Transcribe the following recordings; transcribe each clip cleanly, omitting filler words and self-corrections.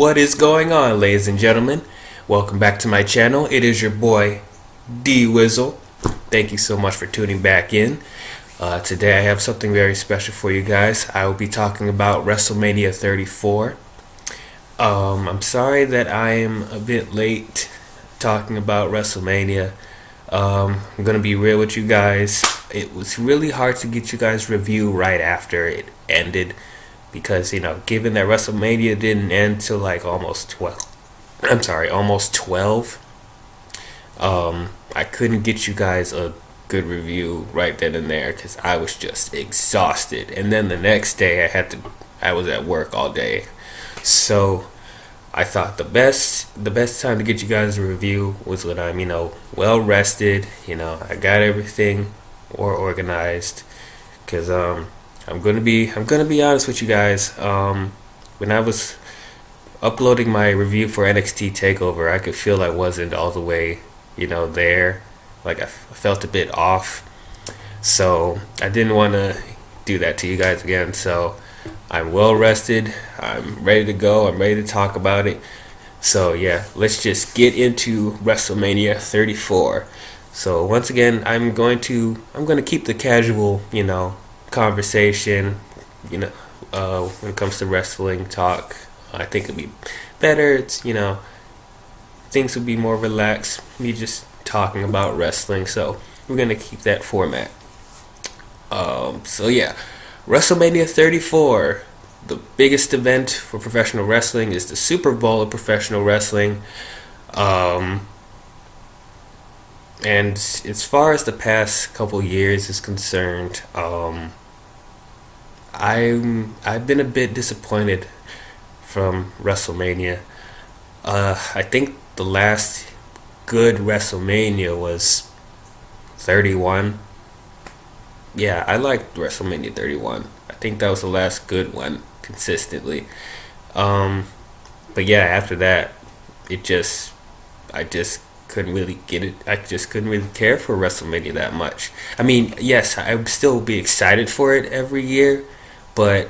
What is going on, ladies and gentlemen? Welcome back to my channel. It is your boy D-WIZZLE. Thank you so much for tuning back in. Today I have something very special for you guys. I will be talking about WrestleMania 34. I'm sorry that I am a bit late talking about WrestleMania. I'm gonna be real with you guys. It was really hard to get you guys review right after it ended because, given that WrestleMania didn't end till like almost 12. I couldn't get you guys a good review right then and there because I was just exhausted. And then the next day I was at work all day. So I thought the best time to get you guys a review was when I'm, well rested. I got everything organized. Cause I'm gonna be honest with you guys. When I was uploading my review for NXT Takeover, I could feel I wasn't all the way, there. Like I felt a bit off. So I didn't want to do that to you guys again. So I'm well rested. I'm ready to go. I'm ready to talk about it. So yeah, let's just get into WrestleMania 34. So once again, I'm going to keep the casual, conversation, when it comes to wrestling talk. I think it'd be better. It's, things would be more relaxed. Me just talking about wrestling. So we're gonna keep that format. So yeah, WrestleMania 34, the biggest event for professional wrestling, is the Super Bowl of professional wrestling. And as far as the past couple years is concerned, I've been a bit disappointed from WrestleMania. I think the last good WrestleMania was 31. Yeah, I liked WrestleMania 31. I think that was the last good one consistently. But yeah, after that, I just couldn't really get it. I just couldn't really care for WrestleMania that much. I mean, yes, I would still be excited for it every year, but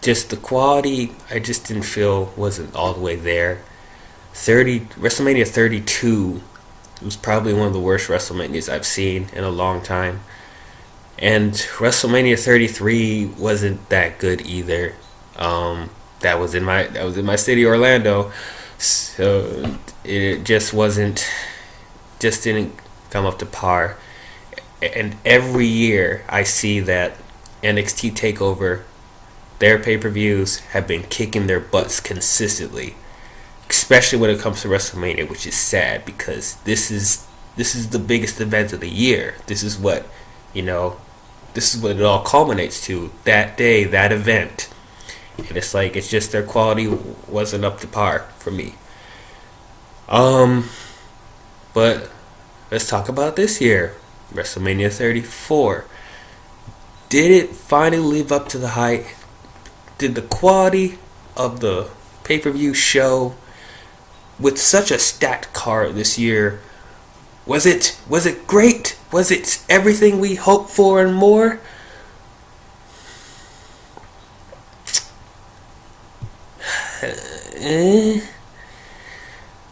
just the quality, I just didn't feel wasn't all the way there. WrestleMania 32 was probably one of the worst WrestleManias I've seen in a long time. And WrestleMania 33 wasn't that good either. That was in my city, Orlando. So it just didn't come up to par. And every year I see that NXT TakeOver, their pay-per-views have been kicking their butts consistently, especially when it comes to WrestleMania, which is sad because this is the biggest event of the year. This is what it all culminates to, that day, that event. And it's just their quality wasn't up to par for me. But let's talk about this year, WrestleMania 34. Did it finally live up to the hype? Did the quality of the pay-per-view show with such a stacked card this year, was it great? Was it everything we hoped for and more?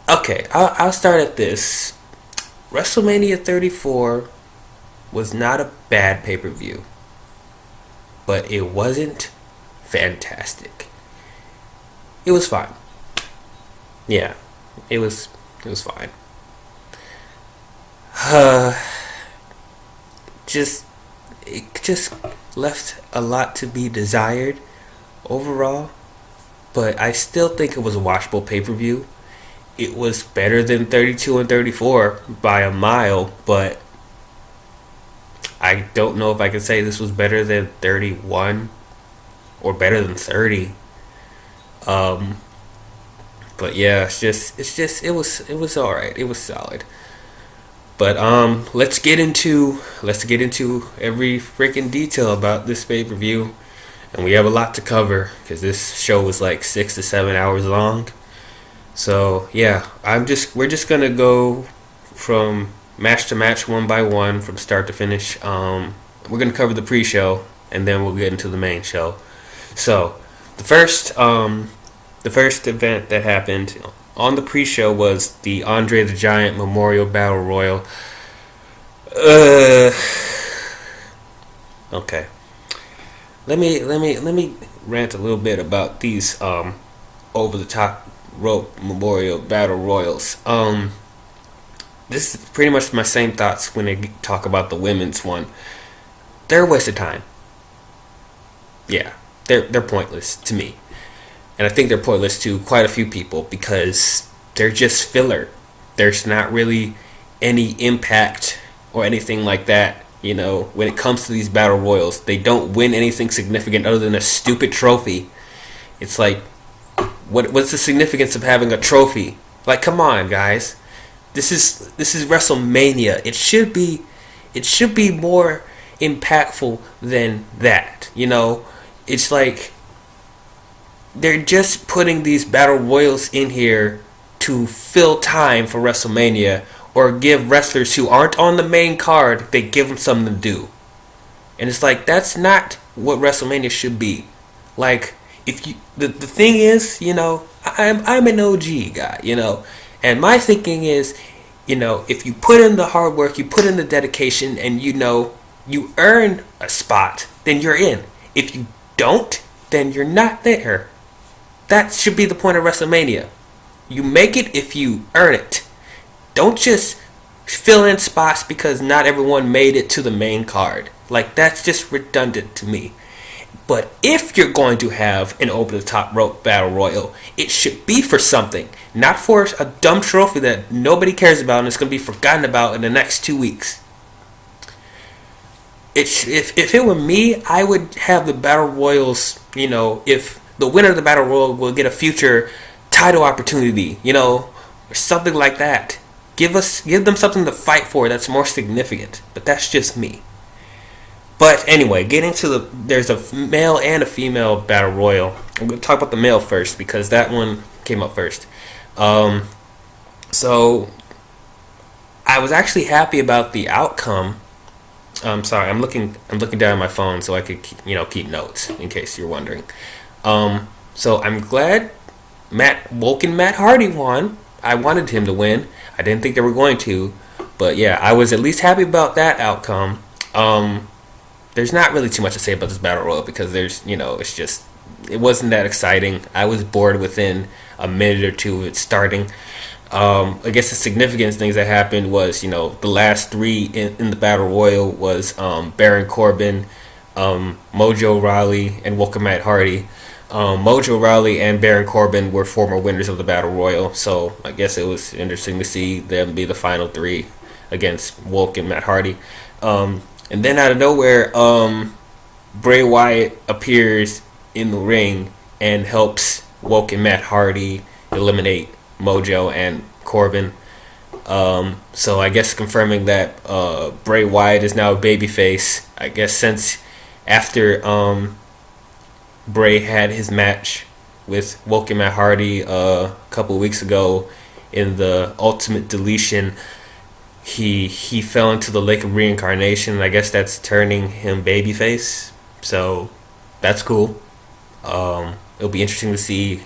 Okay, I'll start at this. WrestleMania 34 was not a bad pay-per-view, but it wasn't fantastic. It was fine. Yeah, it was fine. It just left a lot to be desired overall, but I still think it was a watchable pay-per-view. It was better than 32 and 34 by a mile, but I don't know if I can say this was better than 31 or better than 30. But yeah, it was all right. It was solid. But let's get into every freaking detail about this pay-per-view, and we have a lot to cover because this show was like 6 to 7 hours long. So yeah, we're just gonna go from match to match, one by one, from start to finish. We're gonna cover the pre-show, and then we'll get into the main show. So the first the first event that happened on the pre-show was the Andre the Giant Memorial Battle Royal. Okay. Let me rant a little bit about these over the top rope Memorial Battle Royals. This is pretty much my same thoughts when they talk about the women's one. They're a waste of time. Yeah, they're pointless to me. And I think they're pointless to quite a few people because they're just filler. There's not really any impact or anything like that. You know, when it comes to these battle royals, they don't win anything significant other than a stupid trophy. It's like, what's the significance of having a trophy? Like, come on, guys. This is WrestleMania. It should be more impactful than that. You know, it's like they're just putting these battle royals in here to fill time for WrestleMania or give wrestlers who aren't on the main card, they give them something to do. And it's like, that's not what WrestleMania should be. Like, if you the thing is, you know, I'm an OG guy, you know, and my thinking is, you know, if you put in the hard work, you put in the dedication, and you know you earn a spot, then you're in. If you don't, then you're not there. That should be the point of WrestleMania. You make it if you earn it. Don't just fill in spots because not everyone made it to the main card. Like, that's just redundant to me. But if you're going to have an over-the-top rope battle royal, it should be for something, not for a dumb trophy that nobody cares about and it's going to be forgotten about in the next 2 weeks. If it were me, I would have the battle royals, you know, if the winner of the battle royal will get a future title opportunity, you know, or something like that. Give them something to fight for that's more significant. But that's just me. But anyway, getting to there's a male and a female battle royal. I'm going to talk about the male first because that one came up first. So I was actually happy about the outcome. I'm sorry, I'm looking down at my phone so I could keep notes in case you're wondering. So I'm glad Matt Hardy won. I wanted him to win. I didn't think they were going to, but yeah, I was at least happy about that outcome. There's not really too much to say about this battle royal because it wasn't that exciting. I was bored within a minute or two of it starting. I guess the significant things that happened was, the last three in the battle royal was Baron Corbin, Mojo Rawley, and Matt Hardy. Mojo Rawley and Baron Corbin were former winners of the battle royal, so I guess it was interesting to see them be the final three against Matt Hardy. And then out of nowhere, Bray Wyatt appears in the ring and helps Matt Hardy eliminate Mojo and Corbin. So I guess confirming that Bray Wyatt is now a babyface. I guess since after Bray had his match with Matt Hardy a couple weeks ago in the Ultimate Deletion, he fell into the lake of reincarnation. I guess that's turning him babyface. So that's cool. It'll be interesting to see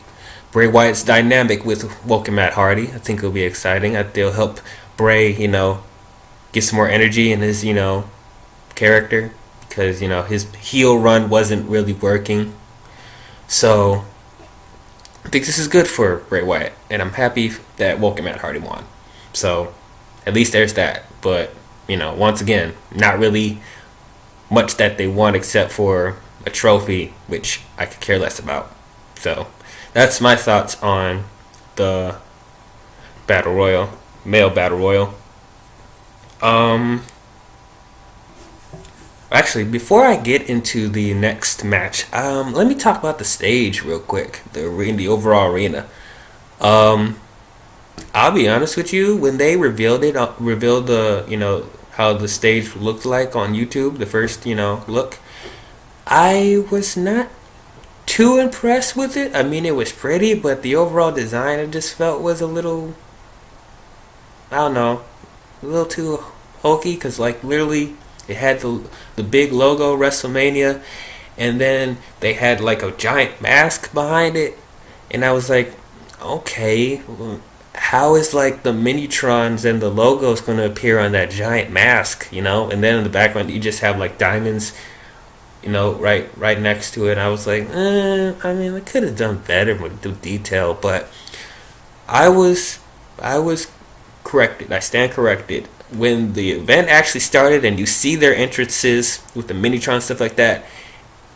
Bray Wyatt's dynamic with Matt Hardy. I think it'll be exciting. I think it'll help Bray, get some more energy in his, character because, his heel run wasn't really working. So I think this is good for Bray Wyatt, and I'm happy that Matt Hardy won. So at least there's that. But, once again, not really much that they won except for a trophy, which I could care less about. So that's my thoughts on the battle royal, male battle royal. Actually, before I get into the next match, let me talk about the stage real quick, the overall arena. I'll be honest with you, when they revealed the how the stage looked like on YouTube, the first look, I was not too impressed with it. I mean, it was pretty, but the overall design I just felt was a little, I don't know, a little too hokey, because literally it had the big logo WrestleMania, and then they had a giant mask behind it, And I was like, okay, how is like the Minitrons and the logos going to appear on that giant mask, you know? And then in the background, you just have like diamonds, you know, right next to it. And I was like, I mean, I could have done better with the detail, but I was I was corrected. I stand corrected. When the event actually started and you see their entrances with the Minitron stuff like that,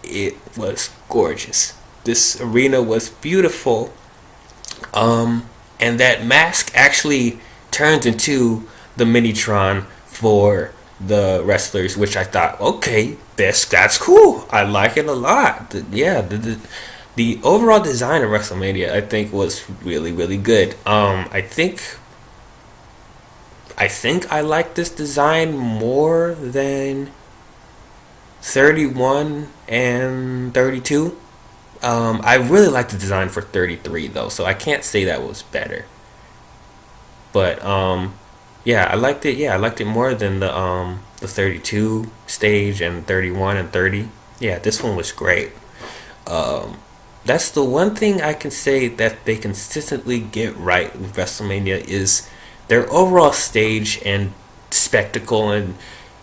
it was gorgeous. This arena was beautiful. And that mask actually turns into the Minitron for the wrestlers, which I thought, okay, that's cool. I like it a lot. The overall design of WrestleMania, I think, was really really good. I think I like this design more than 31 and 32. I really like the design for 33 though, so I can't say that was better. But yeah, I liked it. Yeah, I liked it more than the 32 stage and 31 and 30. Yeah, this one was great. Um, that's the one thing I can say that they consistently get right with WrestleMania is their overall stage and spectacle and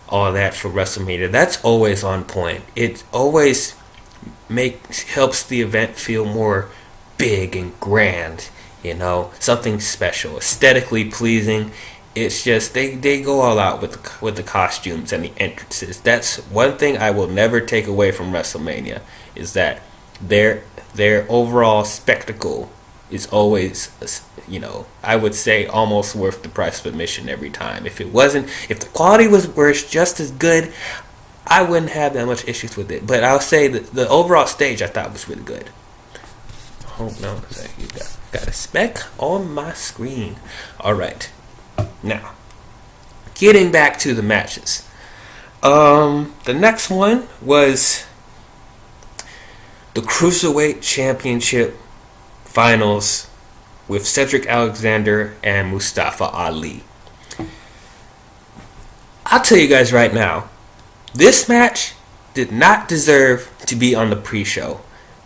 all that for WrestleMania. That's always on point. It always helps the event feel more big and grand, you know, something special, aesthetically pleasing. It's just they go all out with the costumes and the entrances. That's one thing I will never take away from WrestleMania is that their their overall spectacle is always, you know, I would say almost worth the price of admission every time. If it wasn't, if the quality was just as good, I wouldn't have that much issues with it. But I'll say that the overall stage I thought was really good. Hold on a second. You got a speck on my screen. All right. Now, getting back to the matches. The next one was the Cruiserweight Championship Finals with Cedric Alexander and Mustafa Ali. I'll tell you guys right now, this match did not deserve to be on the pre-show.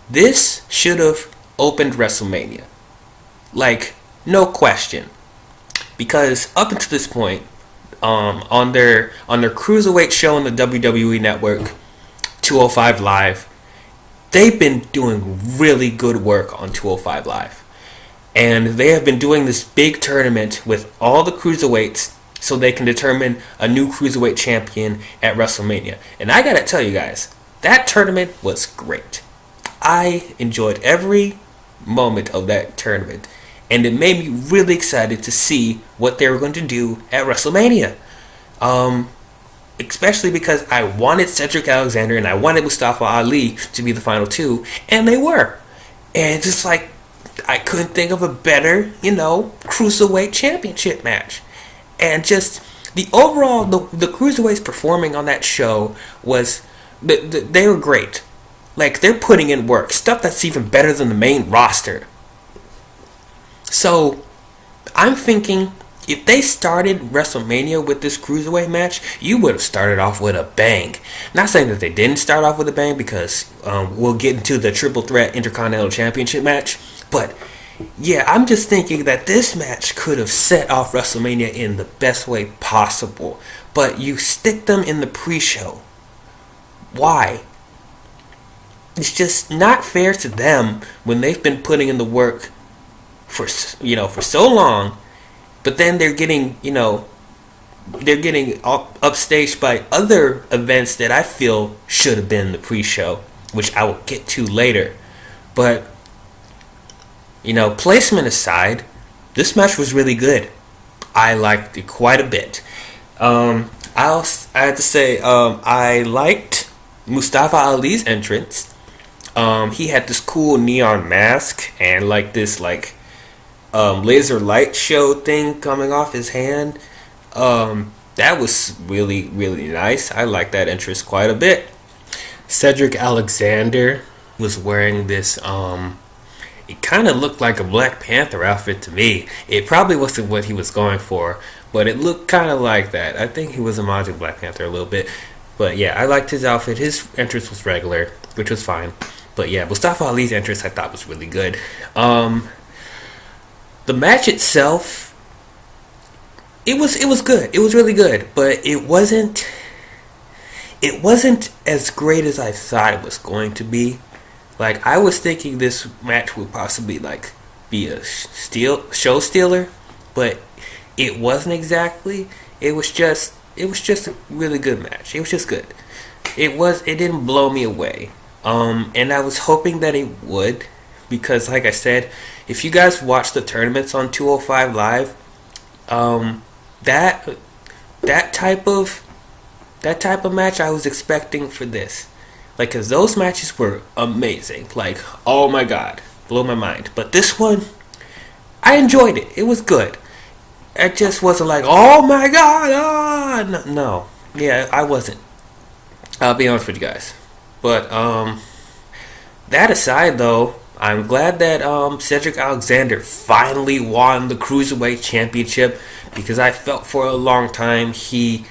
This should have opened WrestleMania. Like, no question. Because up until this point, on their cruiserweight show on the WWE Network, 205 Live, they've been doing really good work on 205 Live. And they have been doing this big tournament with all the cruiserweights so they can determine a new cruiserweight champion at WrestleMania. And I gotta tell you guys, that tournament was great. I enjoyed every moment of that tournament. And it made me really excited to see what they were going to do at WrestleMania. Especially because I wanted Cedric Alexander and I wanted Mustafa Ali to be the final two, and they were. And just like, I couldn't think of a better, you know, cruiserweight championship match. And just the overall, the cruiserweights performing on that show was, they were great. Like, they're putting in work, stuff that's even better than the main roster. So, I'm thinking if they started WrestleMania with this cruiserweight match, you would have started off with a bang. Not saying that they didn't start off with a bang because we'll get into the Triple Threat Intercontinental Championship match. But yeah, I'm just thinking that this match could have set off WrestleMania in the best way possible. But you stick them in the pre-show. Why? It's just not fair to them when they've been putting in the work for so long, but then they're getting upstaged by other events that I feel should have been the pre-show, which I will get to later. But placement aside, this match was really good. I liked it quite a bit. I have to say I liked Mustafa Ali's entrance. He had this cool neon mask and this laser light show thing coming off his hand. That was really, really nice. I like that entrance quite a bit. Cedric Alexander was wearing this, it kind of looked like a Black Panther outfit to me. It probably wasn't what he was going for, but it looked kind of like that. I think he was homaging Black Panther a little bit. But yeah, I liked his outfit. His entrance was regular, which was fine. But yeah, Mustafa Ali's entrance I thought was really good. The match itself, it was good. It was really good, but it wasn't as great as I thought it was going to be. Like I was thinking this match would possibly like be a show stealer, but it wasn't exactly. It was just a really good match. It was just good. It didn't blow me away. And I was hoping that it would, because like I said, if you guys watch the tournaments on 205 Live, that that type of that type of match I was expecting for this. Like, cause those matches were amazing. Like, oh my god, blew my mind. But this one, I enjoyed it. It was good. It just wasn't like, oh my god, no. Yeah, I wasn't. I'll be honest with you guys. But that aside, though, I'm glad that Cedric Alexander finally won the Cruiserweight Championship, because I felt for a long time he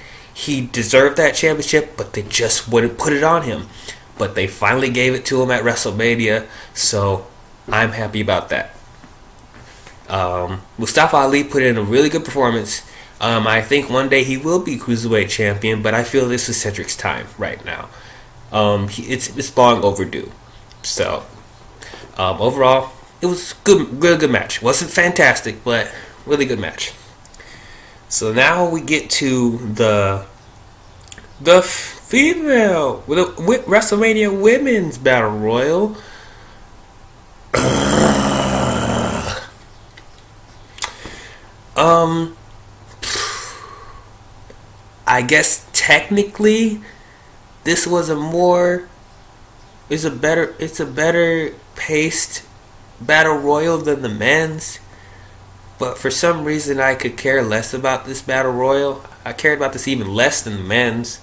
deserved that championship, but they just wouldn't put it on him. But they finally gave it to him at WrestleMania, so I'm happy about that. Mustafa Ali put in a really good performance. I think one day he will be Cruiserweight Champion, but I feel this is Cedric's time right now. It's long overdue. So overall, it was good match. Wasn't fantastic, but really good match. So now we get to the female with WrestleMania Women's Battle Royal. I guess technically this was it's a better paced battle royal than the men's, but for some reason I could care less about this battle royal. I cared about this even less than the men's,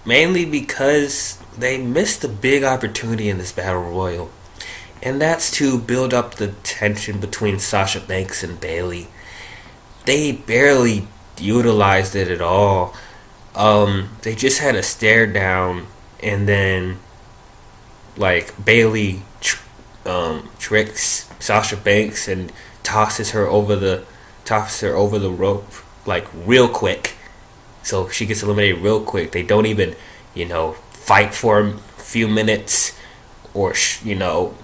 mainly because they missed a big opportunity in this battle royal, and that's to build up the tension between Sasha Banks and Bayley. They barely utilized it at all. They just had a stare down, and then like Bayley tricks Sasha Banks and tosses her over the rope like real quick, so she gets eliminated real quick. They don't even fight for a few minutes, or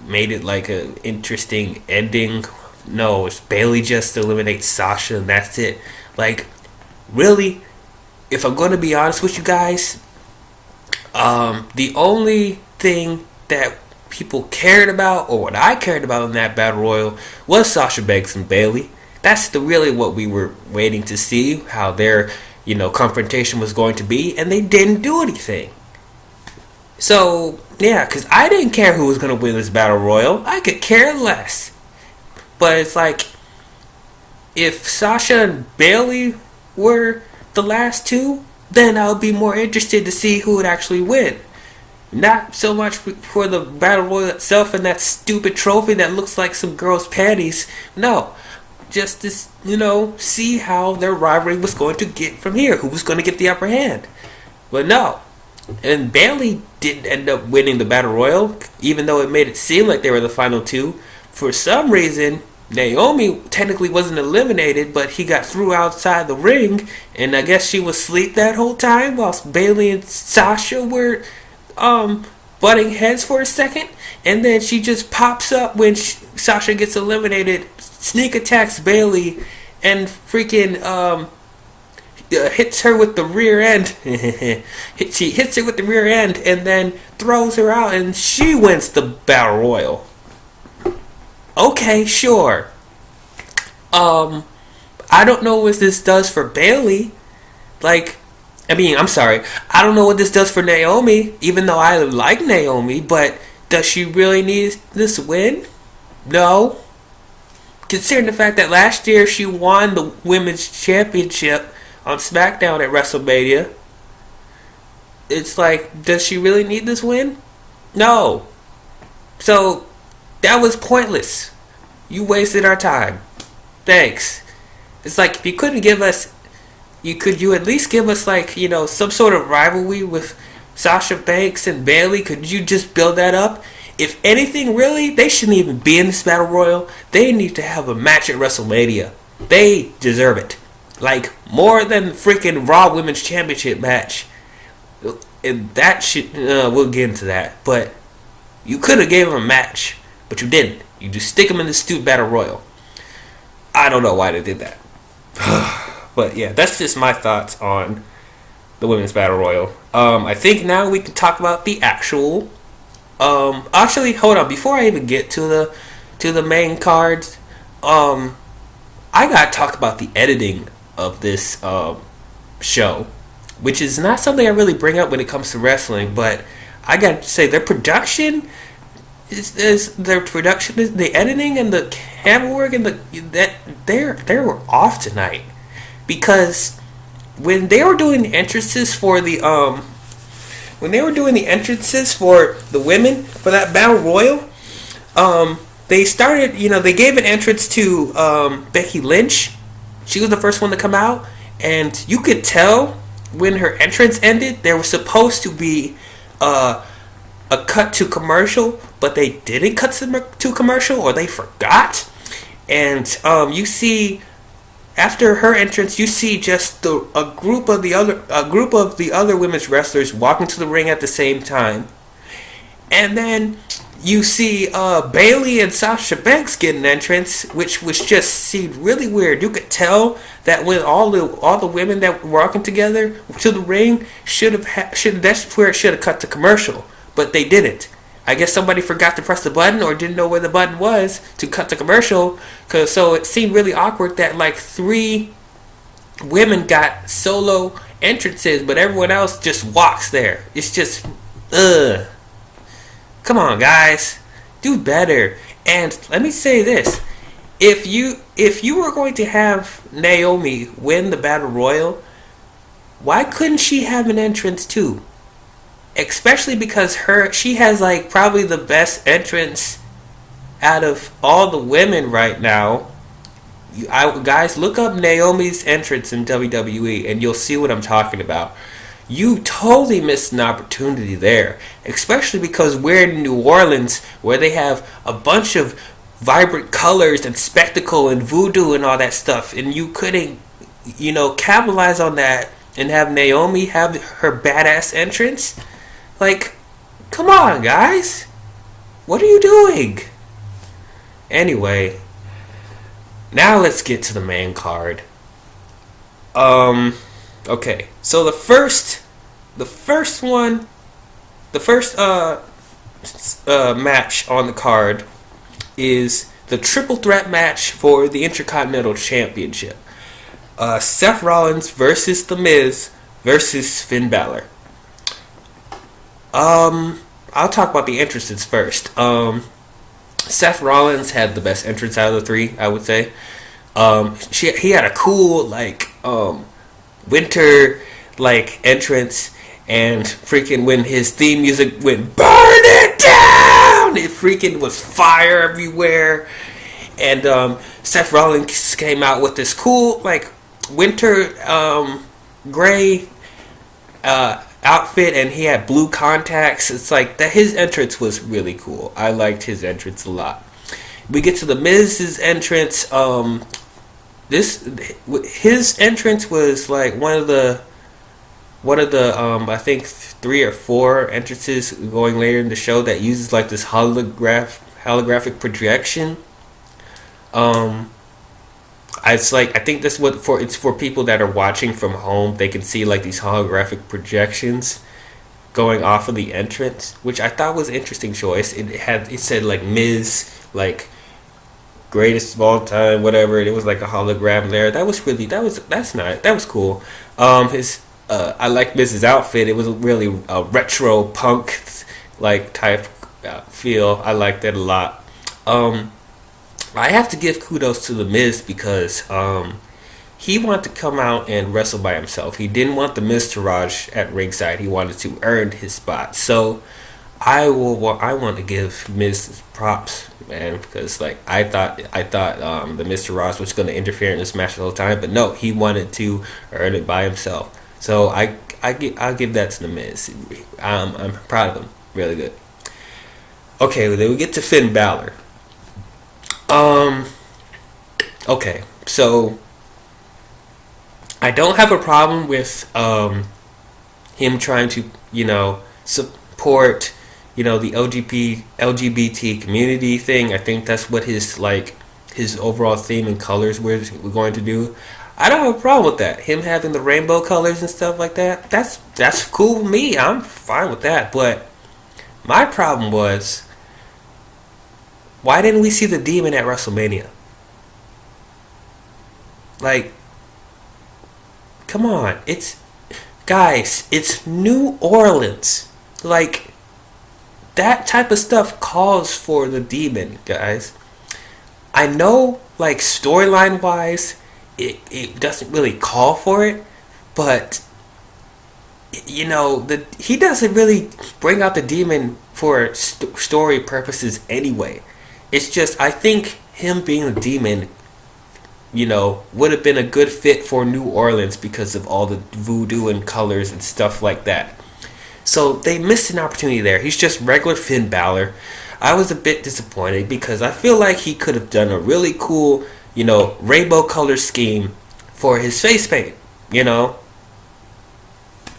made it like an interesting ending. No, it's Bayley just eliminates Sasha and that's it. Like, really, if I'm going to be honest with you guys, the only thing that people cared about, or what I cared about in that battle royal, was Sasha Banks and Bayley. That's really what we were waiting to see, how their confrontation was going to be, and they didn't do anything. So yeah, because I didn't care who was going to win this battle royal. I could care less. But it's like, if Sasha and Bayley were the last two, then I would be more interested to see who would actually win. Not so much for the battle royal itself and that stupid trophy that looks like some girl's panties. No, just to see how their rivalry was going to get from here. Who was going to get the upper hand? But no. And Bayley didn't end up winning the battle royal, even though it made it seem like they were the final two. For some reason, Naomi technically wasn't eliminated, but he got through outside the ring, and I guess she was asleep that whole time whilst Bayley and Sasha were butting heads for a second, and then she just pops up when Sasha gets eliminated, sneak attacks Bayley, and freaking hits her with the rear end. She hits her with the rear end and then throws her out, and she wins the battle royal. Okay, sure. I don't know what this does for Bayley. I'm sorry. I don't know what this does for Naomi, even though I like Naomi, but does she really need this win? No. Considering the fact that last year she won the Women's Championship on SmackDown at WrestleMania, it's like, does she really need this win? No. So, that was pointless. You wasted our time. Thanks. It's like, if you couldn't give us, you at least give us some sort of rivalry with Sasha Banks and Bailey, could you just build that up? If anything, really, they shouldn't even be in this battle royal. They need to have a match at WrestleMania. They deserve it. Like, more than freaking Raw Women's Championship match. And that shit, we'll get into that. But you could have gave them a match, but you didn't. You just stick them in the stupid battle royal. I don't know why they did that. But yeah, that's just my thoughts on the women's battle royal. I think now we can talk about the actual. Actually, hold on. Before I even get to the main cards, I gotta talk about the editing of this show, which is not something I really bring up when it comes to wrestling. But I gotta say, their production is the editing and the camera work and they were off tonight, because when they were doing the entrances for the women for that battle royal, they started, they gave an entrance to Becky Lynch. She was the first one to come out, and you could tell when her entrance ended there was supposed to be a cut to commercial, but they didn't cut to commercial, or they forgot. And you see, after her entrance, you see just a group of the other women's wrestlers walking to the ring at the same time, and then you see Bailey and Sasha Banks get an entrance, which just seemed really weird. You could tell that when all the women that were walking together to the ring that's where it should have cut to commercial, but they didn't. I guess somebody forgot to press the button or didn't know where the button was to cut the commercial. So it seemed really awkward that like 3 women got solo entrances, but everyone else just walks there. It's just, come on, guys, do better. And let me say this: if you were going to have Naomi win the Battle Royal, why couldn't she have an entrance too? Especially because she has like probably the best entrance out of all the women right now. Guys, look up Naomi's entrance in WWE and you'll see what I'm talking about. You totally missed an opportunity there, especially because we're in New Orleans, where they have a bunch of vibrant colors and spectacle and voodoo and all that stuff, and you couldn't, capitalize on that and have Naomi have her badass entrance. Like, come on, guys. What are you doing? Anyway, now let's get to the main card. Okay. So the first match on the card is the triple threat match for the Intercontinental Championship. Seth Rollins versus The Miz versus Finn Balor. I'll talk about the entrances first. Seth Rollins had the best entrance out of the 3, I would say. He had a cool winter entrance, and freaking when his theme music went "Burn It Down," it freaking was fire everywhere. And Seth Rollins came out with this cool winter gray outfit, and he had blue contacts. It's like that. His entrance was really cool. I liked his entrance a lot. We get to the Miz's entrance. His entrance was like one of the I think 3 or 4 entrances going later in the show that uses like this holographic projection. I think that's it's for people that are watching from home. They can see like these holographic projections going off of the entrance, which I thought was an interesting choice. It said like Miz, like greatest of all time, whatever. It was like a hologram there. That's nice. That was cool. I like Miz's outfit. It was really a retro punk type feel. I liked that a lot. I have to give kudos to The Miz because he wanted to come out and wrestle by himself. He didn't want the Miztourage at ringside. He wanted to earn his spot. So I want to give Miz props, man, because I thought the Miztourage was going to interfere in this match the whole time, but no, he wanted to earn it by himself. So I'll give that to the Miz. I'm proud of him. Really good. Okay, well, then we get to Finn Balor. Um. Okay, so I don't have a problem with him trying to support the LGBT community thing. I think that's what his overall theme and colors we're going to do. I don't have a problem with that. Him having the rainbow colors and stuff like that. That's cool with me. I'm fine with that. But my problem was, why didn't we see the demon at WrestleMania? Like, come on. It's New Orleans. Like, that type of stuff calls for the demon, guys. I know, like, storyline wise, it doesn't really call for it, but he doesn't really bring out the demon for story purposes anyway. It's just, I think him being a demon, would have been a good fit for New Orleans because of all the voodoo and colors and stuff like that. So they missed an opportunity there. He's just regular Finn Balor. I was a bit disappointed because I feel like he could have done a really cool, rainbow color scheme for his face paint,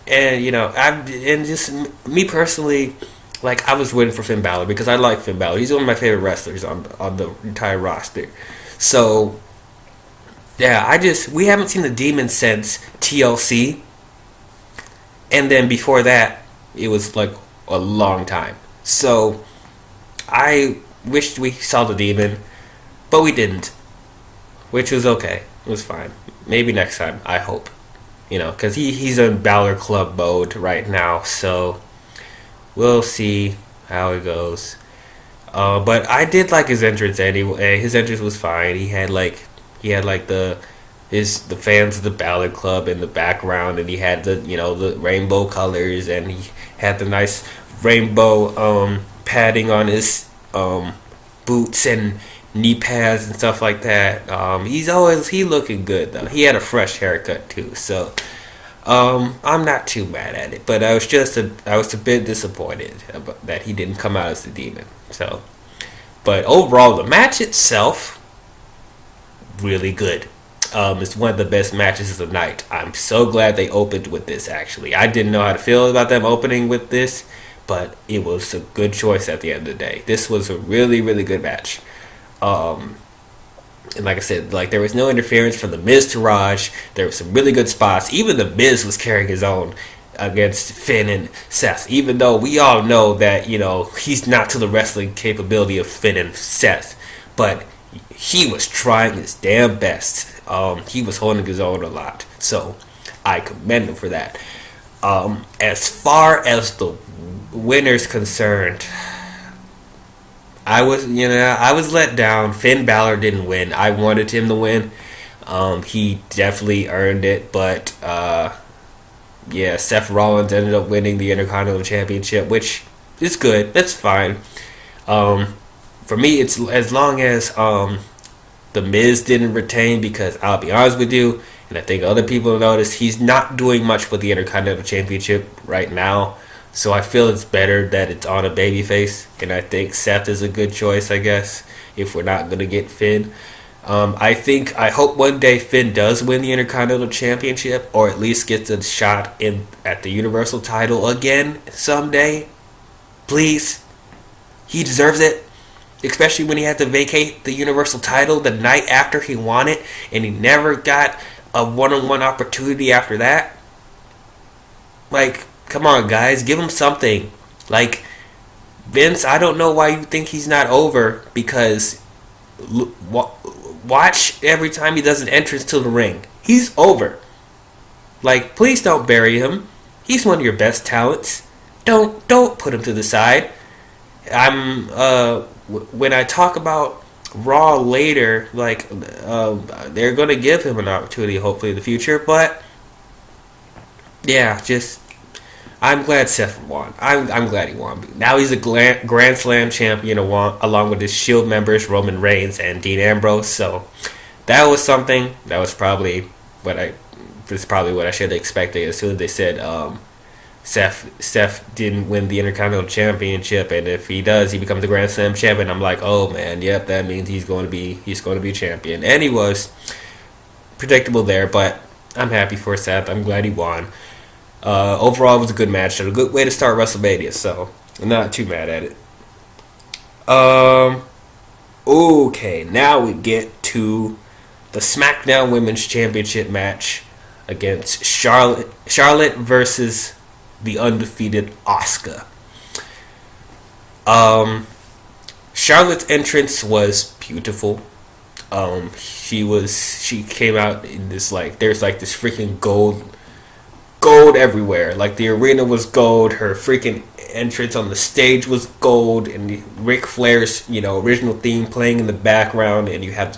And just me personally, like, I was waiting for Finn Balor because I like Finn Balor. He's one of my favorite wrestlers on the entire roster. So yeah, we haven't seen the demon since TLC, and then before that, it was like a long time. So I wished we saw the demon, but we didn't, which was okay. It was fine. Maybe next time. I hope, because he's in Balor Club mode right now. So we'll see how it goes. But I did like his entrance anyway. His entrance was fine. He had the fans of the Balor Club in the background, and he had the rainbow colors, and he had the nice rainbow padding on his boots and knee pads and stuff like that. He looking good though. He had a fresh haircut too, so I'm not too mad at it. But I was a bit disappointed that he didn't come out as the demon. So, but overall, the match itself, really good. It's one of the best matches of the night. I'm so glad they opened with this, actually. I didn't know how to feel about them opening with this, but it was a good choice at the end of the day. This was a really, really good match. And like I said, there was no interference from the Miz to Raj. There were some really good spots. Even the Miz was carrying his own against Finn and Seth, even though we all know that, he's not to the wrestling capability of Finn and Seth. But he was trying his damn best. He was holding his own a lot. So I commend him for that. As far as the winner's concerned, I was let down. Finn Balor didn't win. I wanted him to win. He definitely earned it, but Seth Rollins ended up winning the Intercontinental Championship, which is good. That's fine. For me, it's as long as the Miz didn't retain, because I'll be honest with you, and I think other people noticed, he's not doing much for the Intercontinental Championship right now. So I feel it's better that it's on a babyface, and I think Seth is a good choice, I guess, if we're not going to get Finn. I hope one day Finn does win the Intercontinental Championship, or at least gets a shot at the Universal title again someday. Please. He deserves it. Especially when he had to vacate the Universal title the night after he won it, and he never got a one-on-one opportunity after that. Come on, guys, give him something. Vince, I don't know why you think he's not over, because watch every time he does an entrance to the ring. He's over. Please don't bury him. He's one of your best talents. Don't put him to the side. When I talk about Raw later, they're going to give him an opportunity, hopefully, in the future, but yeah, I'm glad Seth won. I'm glad he won. Now he's a Grand Slam champion along with his Shield members, Roman Reigns and Dean Ambrose. So that was something. That was probably what I this is probably what I should have expected as soon as they said Seth didn't win the Intercontinental Championship, and if he does, he becomes the Grand Slam champion. I'm like, oh man, yep, that means he's going to be champion, and he was predictable there, but I'm happy for Seth. I'm glad he won. Overall, it was a good match and a good way to start WrestleMania, so I'm not too mad at it. Okay, now we get to the SmackDown Women's Championship match against Charlotte versus the undefeated Asuka. Charlotte's entrance was beautiful. She came out in this there's this freaking gold everywhere. Like the arena was gold. Her freaking entrance on the stage was gold, and Ric Flair's original theme playing in the background, and you have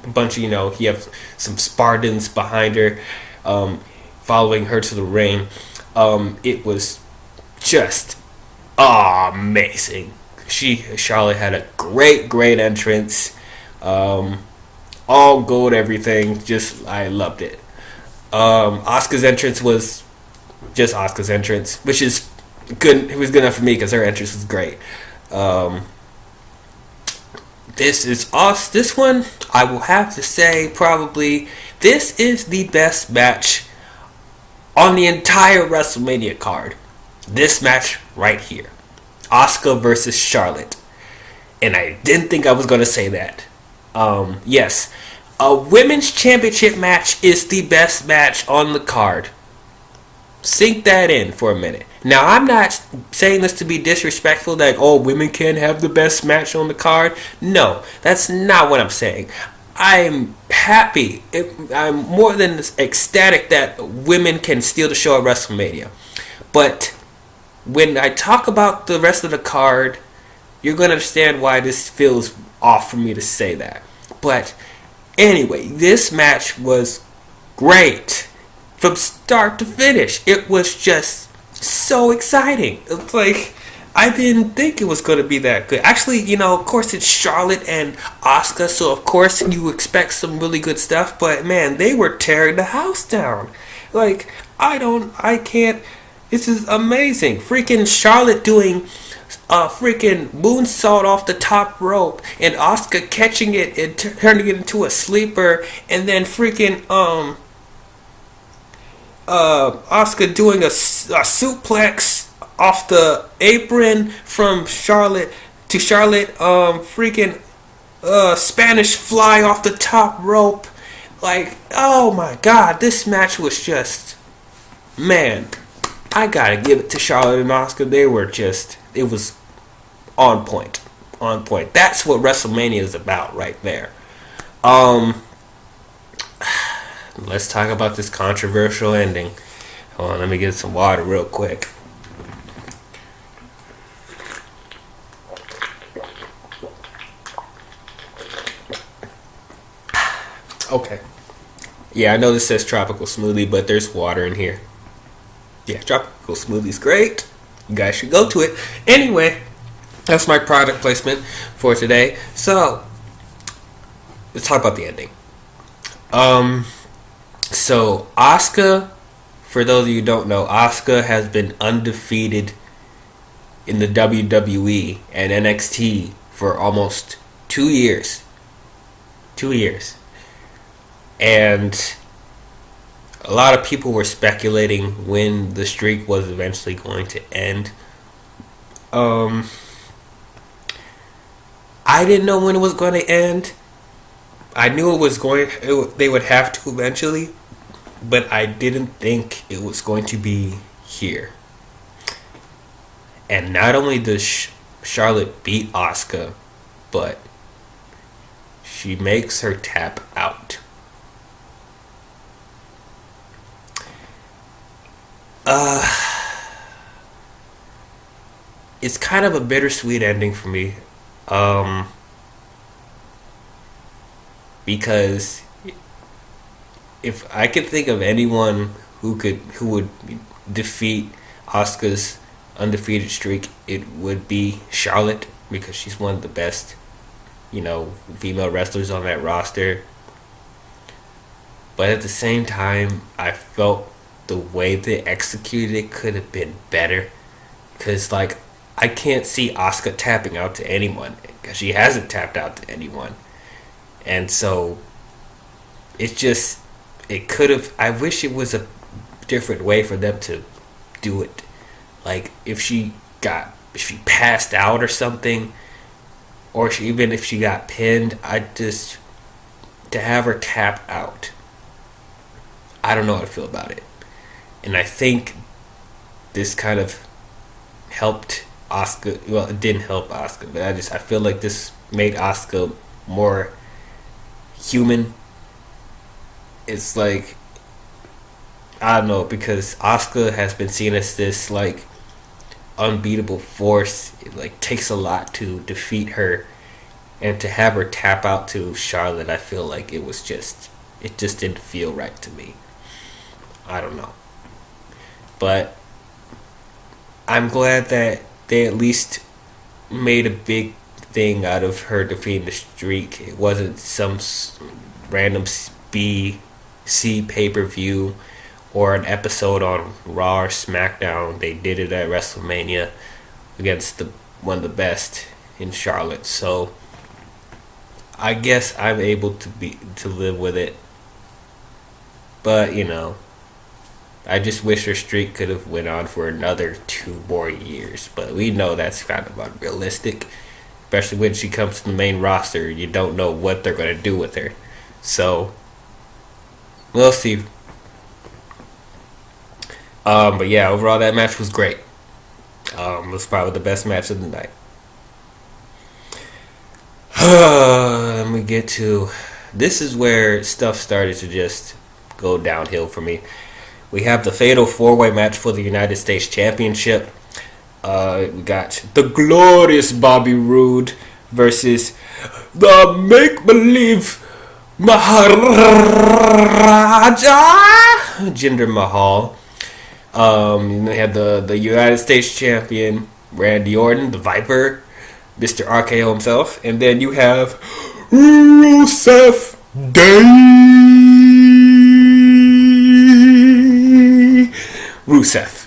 a bunch of you have some Spartans behind her, following her to the ring. It was just amazing. Charlotte had a great entrance. All gold, everything. I loved it. Asuka's entrance was just Asuka's entrance, which is good. It was good enough for me because her entrance was great. This one, I will have to say, probably this is the best match on the entire WrestleMania card. This match right here, Asuka versus Charlotte, and I didn't think I was going to say that. Yes, a women's championship match is the best match on the card. Sink that in for a minute. Now, I'm not saying this to be disrespectful, that women can't have the best match on the card. No, that's not what I'm saying. I'm happy. I'm more than ecstatic that women can steal the show at WrestleMania. But when I talk about the rest of the card, you're going to understand why this feels off for me to say that. But anyway, this match was great from start to finish. It was just so exciting. It's like, I didn't think it was going to be that good. Actually, of course it's Charlotte and Asuka, so of course you expect some really good stuff, but man, they were tearing the house down. Like, I can't, this is amazing. Freaking Charlotte doing a freaking moonsault off the top rope, and Asuka catching it and turning it into a sleeper, and then freaking Asuka doing a suplex off the apron from Charlotte to Charlotte, freaking Spanish fly off the top rope. Like, oh my god, this match was just, man, I gotta give it to Charlotte and Asuka. They were just, it was on point. On point. That's what WrestleMania is about right there. Let's talk about this controversial ending. Hold on, let me get some water real quick. Okay. Yeah, I know this says tropical smoothie, but there's water in here. Yeah, tropical smoothie's great. You guys should go to it. Anyway, that's my product placement for today. So, let's talk about the ending. So Asuka, for those of you who don't know, Asuka has been undefeated in the WWE and NXT for almost 2 years. 2 years. And a lot of people were speculating when the streak was eventually going to end. I didn't know when it was going to end. I knew they would have to eventually, but I didn't think it was going to be here. And not only does Charlotte beat Asuka, but she makes her tap out. It's kind of a bittersweet ending for me. Because if I could think of anyone who would defeat Asuka's undefeated streak, it would be Charlotte, because she's one of the best, female wrestlers on that roster. But at the same time, I felt the way they executed it could have been better. Because, like, I can't see Asuka tapping out to anyone. Because she hasn't tapped out to anyone. And so, it's just, it could have, I wish it was a different way for them to do it. Like, if she passed out or something, or even if she got pinned, to have her tap out, I don't know how to feel about it. And I think this kind of helped Asuka. Well, it didn't help Asuka, but I feel like this made Asuka more human. It's like, I don't know, because Asuka has been seen as this like unbeatable force. It like takes a lot to defeat her, and to have her tap out to Charlotte, I feel like it just didn't feel right to me. I don't know, but I'm glad that they at least made a big thing out of her defeating the Streak. It wasn't some random C pay-per-view or an episode on Raw or SmackDown. They did it at WrestleMania against one of the best in Charlotte. So I guess I'm able to live with it. But I just wish her streak could have went on for another 2 more years. But we know that's kind of unrealistic. Especially when she comes to the main roster. You don't know what they're going to do with her. So, we'll see. But yeah, overall that match was great. It was probably the best match of the night. Let me get to... This is where stuff started to just go downhill for me. We have the Fatal 4-Way match for the United States Championship. We got the glorious Bobby Roode versus the make-believe Maharaja Jinder Mahal. They had the United States Champion Randy Orton, the Viper, Mr. RKO himself, and then you have Rusev Day. Rusev.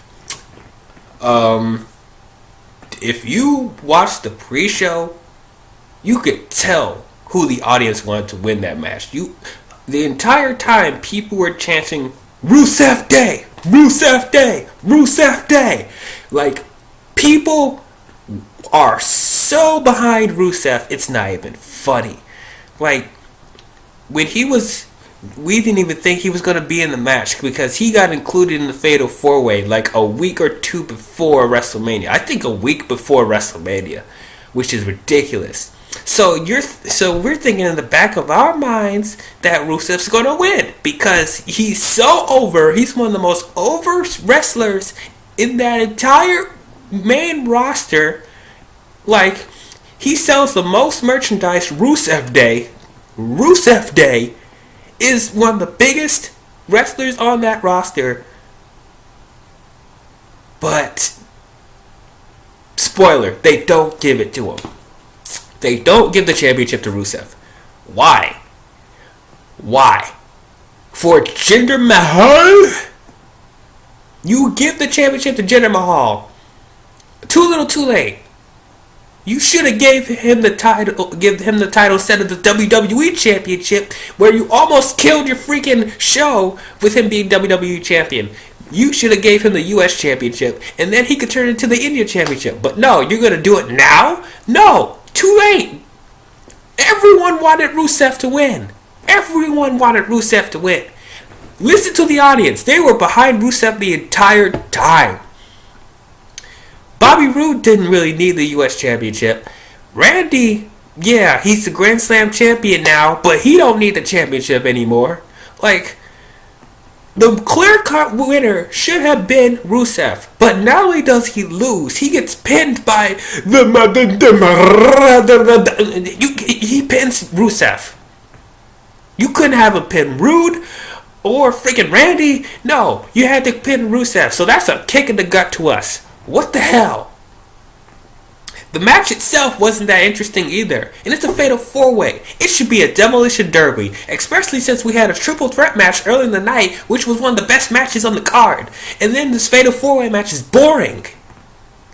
If you watched the pre-show, you could tell who the audience wanted to win that match. The entire time, people were chanting Rusev Day, Rusev Day, Rusev Day. Like, people are so behind Rusev, it's not even funny. Like, when we didn't even think he was going to be in the match because he got included in the Fatal 4-Way like a week or two before WrestleMania. I think a week before WrestleMania, which is ridiculous. So we're thinking in the back of our minds that Rusev's going to win because he's so over. He's one of the most over wrestlers in that entire main roster. Like, he sells the most merchandise. Rusev Day is one of the biggest wrestlers on that roster. But, spoiler, they don't give it to him. They don't give the championship to Rusev. Why? For Jinder Mahal? You give the championship to Jinder Mahal. Too little, too late. You should have gave him the title instead of the WWE Championship, where you almost killed your freaking show with him being WWE Champion. You should have gave him the US Championship, and then he could turn it into the India Championship. But no, you're going to do it now? No, too late. Everyone wanted Rusev to win. Listen to the audience. They were behind Rusev the entire time. Bobby Roode didn't really need the U.S. Championship. Randy, yeah, he's the Grand Slam champion now, but he don't need the championship anymore. Like, the clear-cut winner should have been Rusev. But not only does he lose, he gets pinned by he pins Rusev. You couldn't have him pin Roode or freaking Randy. No, you had to pin Rusev. So that's a kick in the gut to us. What the hell? The match itself wasn't that interesting either, and it's a fatal 4-way. It should be a demolition derby, especially since we had a triple threat match early in the night, which was one of the best matches on the card. And then this fatal 4-way match is boring.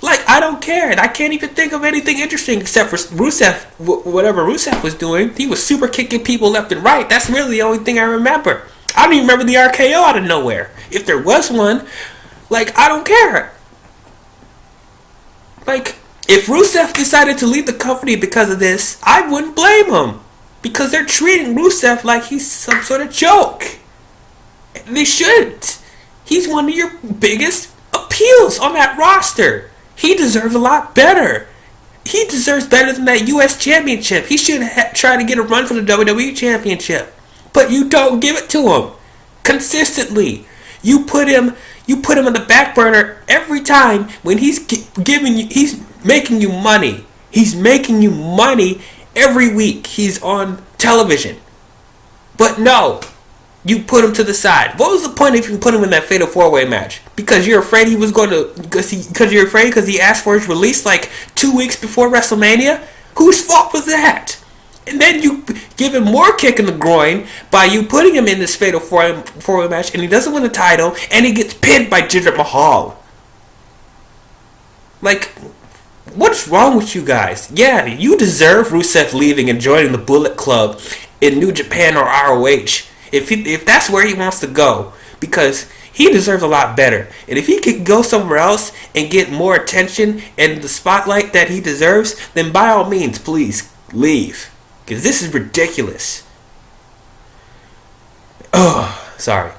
Like, I don't care, and I can't even think of anything interesting except for Rusev, whatever Rusev was doing. He was super kicking people left and right. That's really the only thing I remember. I don't even remember the RKO out of nowhere. If there was one, like, I don't care. Like, if Rusev decided to leave the company because of this, I wouldn't blame him. Because they're treating Rusev like he's some sort of joke. They shouldn't. He's one of your biggest appeals on that roster. He deserves a lot better. He deserves better than that U.S. Championship. He should try to get a run for the WWE Championship. But you don't give it to him. Consistently. You put him on the back burner every time when he's making you money. He's making you money every week. He's on television. But no, you put him to the side. What was the point if you put him in that fatal 4-way match? Because you're afraid he was going to, because he asked for his release like 2 weeks before WrestleMania? Whose fault was that? And then you give him more kick in the groin by you putting him in this fatal 4-way match, and he doesn't win the title, and he gets pinned by Jinder Mahal. Like, what's wrong with you guys? Yeah, you deserve Rusev leaving and joining the Bullet Club in New Japan or ROH. If that's where he wants to go, because he deserves a lot better. And if he could go somewhere else and get more attention and the spotlight that he deserves, then by all means, please leave. Because this is ridiculous. Oh, sorry.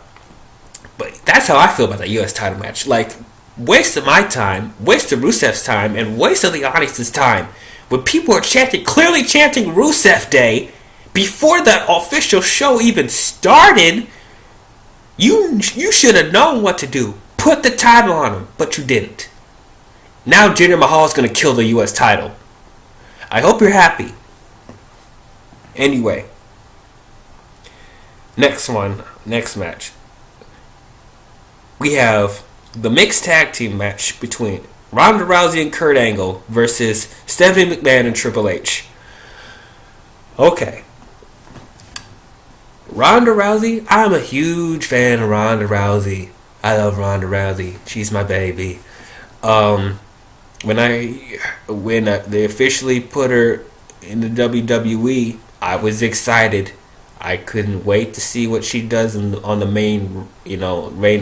But that's how I feel about that U.S. title match. Like, waste of my time, waste of Rusev's time, and waste of the audience's time. When people are clearly chanting Rusev Day, before the official show even started, you should have known what to do. Put the title on him, but you didn't. Now Jinder Mahal is going to kill the U.S. title. I hope you're happy. Anyway, next match. We have the mixed tag team match between Ronda Rousey and Kurt Angle versus Stephanie McMahon and Triple H. Okay. Ronda Rousey, I'm a huge fan of Ronda Rousey. I love Ronda Rousey. She's my baby. When they officially put her in the WWE, I was excited. I couldn't wait to see what she does on the main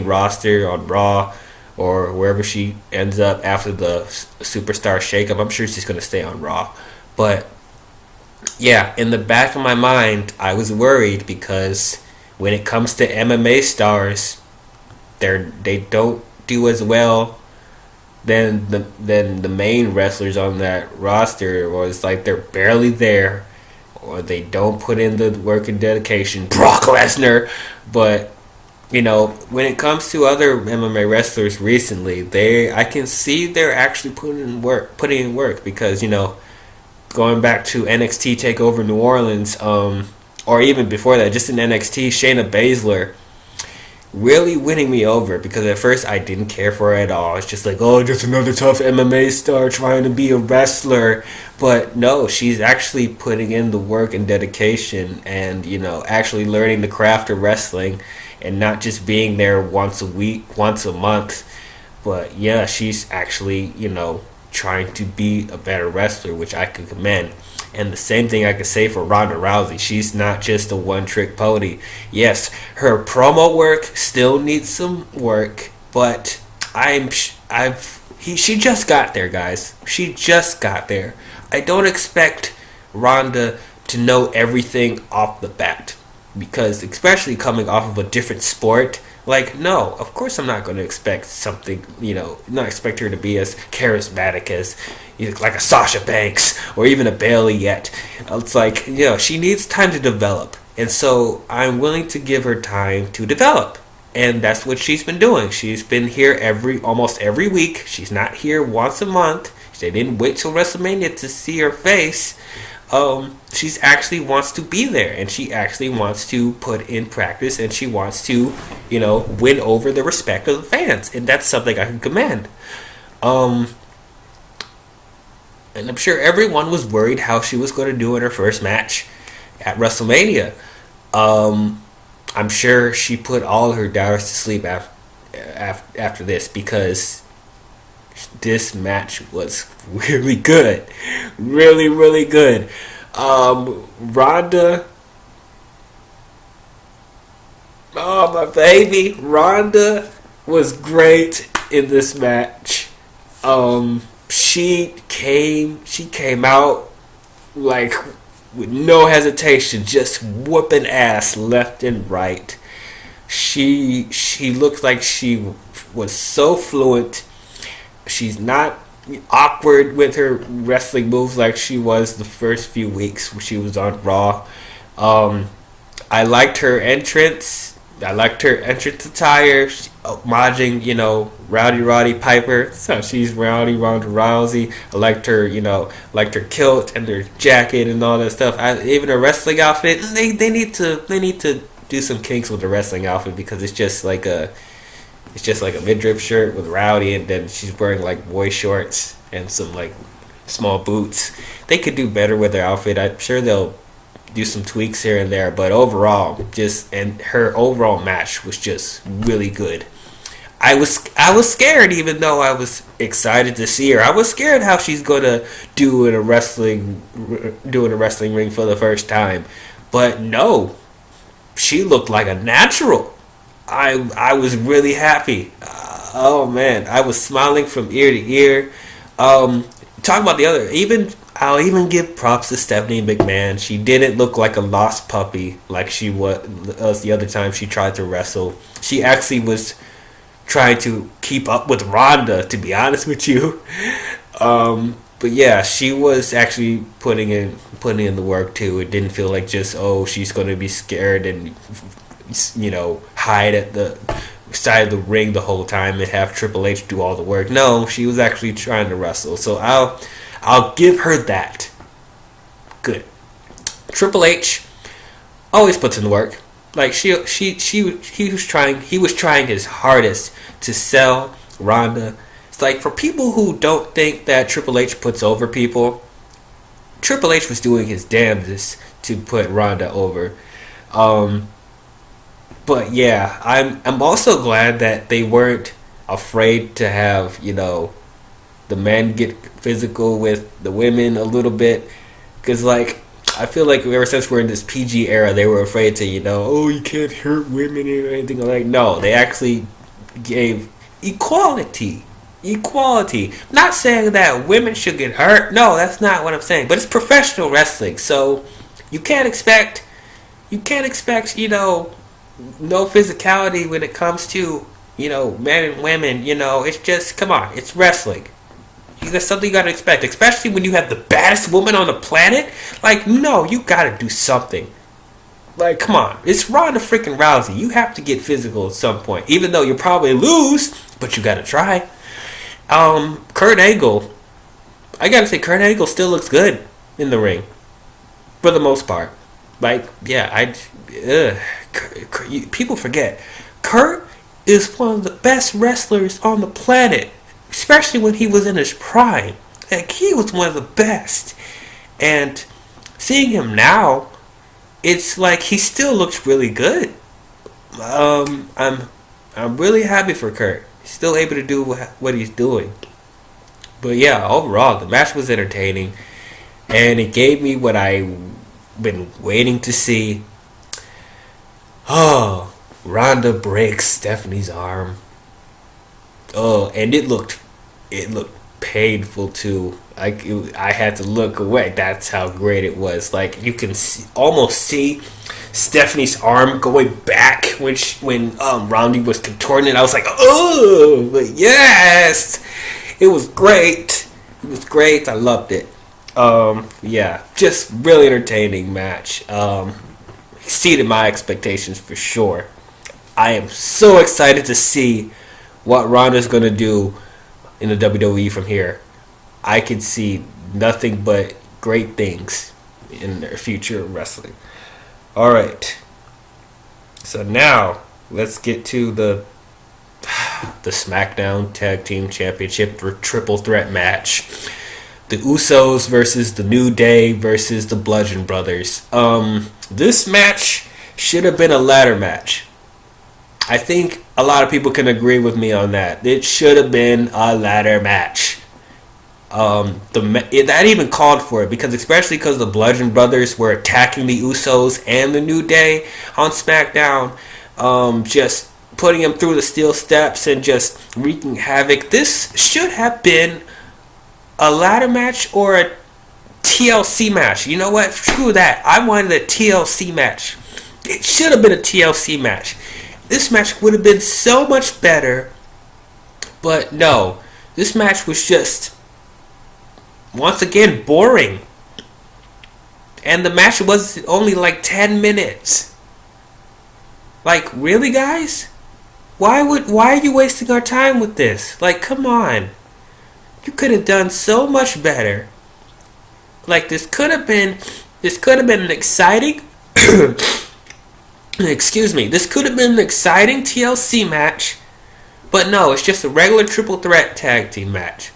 roster on Raw or wherever she ends up after the Superstar Shakeup. I'm sure she's going to stay on Raw, but yeah, in the back of my mind, I was worried because when it comes to MMA stars, they don't do as well than the main wrestlers on that roster, or it's like they're barely there, or they don't put in the work and dedication. Brock Lesnar, but when it comes to other MMA wrestlers recently, I can see they're actually putting in work because going back to NXT TakeOver New Orleans, or even before that, just in NXT, Shayna Baszler really winning me over, because at first I didn't care for her at all. It's just like, oh, just another tough MMA star trying to be a wrestler. But no, she's actually putting in the work and dedication and, actually learning the craft of wrestling and not just being there once a week, once a month. But yeah, she's actually, trying to be a better wrestler, which I can commend. And the same thing I could say for Ronda Rousey. She's not just a one-trick pony. Yes, her promo work still needs some work, but she just got there, guys. She just got there. I don't expect Ronda to know everything off the bat, because especially coming off of a different sport. Like, no, of course I'm not going to expect something, not expect her to be as charismatic as, like a Sasha Banks or even a Bayley yet. It's like, she needs time to develop. And so I'm willing to give her time to develop. And that's what she's been doing. She's been here almost every week. She's not here once a month. They didn't wait till WrestleMania to see her face. She's actually wants to be there, and she actually wants to put in practice, and she wants to, win over the respect of the fans, and that's something I can commend. And I'm sure everyone was worried how she was going to do in her first match at WrestleMania. I'm sure she put all her doubters to sleep after this, because this match was really good. Really, really good. Ronda, oh my baby, Ronda was great in this match. She came out like with no hesitation, just whooping ass left and right. She looked like she was so fluent. She's not awkward with her wrestling moves like she was the first few weeks when she was on Raw. I liked her entrance. I liked her entrance attire, homaging, Rowdy Roddy Piper. So she's Rowdy Ronda Rousey. I liked her, liked her kilt and her jacket and all that stuff. Even her wrestling outfit. They need to do some kinks with the wrestling outfit, because it's just like a midriff shirt with Rowdy, and then she's wearing like boy shorts and some like small boots. They could do better with their outfit. I'm sure they'll do some tweaks here and there, but overall, and her overall match was just really good. I was scared, even though I was excited to see her. I was scared how she's gonna do in a wrestling ring for the first time, but no, she looked like a natural. I was really happy. Oh man, I was smiling from ear to ear. Talking about the other, I'll even give props to Stephanie McMahon. She didn't look like a lost puppy like she was the other time she tried to wrestle. She actually was trying to keep up with Ronda, to be honest with you. But yeah, she was actually putting in the work too. It didn't feel like just, oh, she's going to be scared and hide at the side of the ring the whole time and have Triple H do all the work. No, she was actually trying to wrestle. So I'll give her that. Good. Triple H always puts in the work. Like he was trying his hardest to sell Ronda. It's like, for people who don't think that Triple H puts over people, Triple H was doing his damnedest to put Ronda over. But yeah, I'm also glad that they weren't afraid to have, the men get physical with the women a little bit, because like, I feel like ever since we're in this PG era, they were afraid to, oh, you can't hurt women or anything like. No, they actually gave equality. Not saying that women should get hurt. No, that's not what I'm saying. But it's professional wrestling, so you can't expect, no physicality when it comes to, men and women. It's just, come on, it's wrestling. That's something you gotta expect, especially when you have the baddest woman on the planet. Like, no, you gotta do something. Like, come on, it's Ronda freaking Rousey. You have to get physical at some point, even though you'll probably lose, but you gotta try. Kurt Angle, I gotta say, Kurt Angle still looks good in the ring, for the most part. Like, yeah, people forget, Kurt is one of the best wrestlers on the planet. Especially when he was in his prime. Like, he was one of the best. And seeing him now, it's like he still looks really good. I'm really happy for Kurt. He's still able to do what he's doing. But yeah, overall, the match was entertaining. And it gave me what I've been waiting to see. Oh, Ronda breaks Stephanie's arm. Oh, and it looked painful too. I had to look away. That's how great it was. Like, you can almost see Stephanie's arm going back when Ronda was contorting it. I was like, oh, but yes, it was great. It was great. I loved it. Yeah, just really entertaining match. Exceeded my expectations for sure. I am so excited to see what Ronda's gonna do in the WWE from here. I can see nothing but great things in their future wrestling. All right. So now let's get to the SmackDown Tag Team Championship for triple threat match. the Usos versus the New Day versus the Bludgeon Brothers. This match should have been a ladder match. I think a lot of people can agree with me on that. It should have been a ladder match. That even called for it because especially because the Bludgeon Brothers were attacking the Usos and the New Day on SmackDown, just putting them through the steel steps and just wreaking havoc. This should have been a ladder match or a TLC match. You know what? Screw that. I wanted a TLC match. It should have been a TLC match. This match would have been so much better. But no. This match was just, once again, boring. And the match was only like 10 minutes. Like, really, guys? Why are you wasting our time with this? Like, come on. You could have done so much better. Like, this could have been an exciting excuse me, this could have been an exciting TLC match, but no, it's just a regular triple threat tag team match.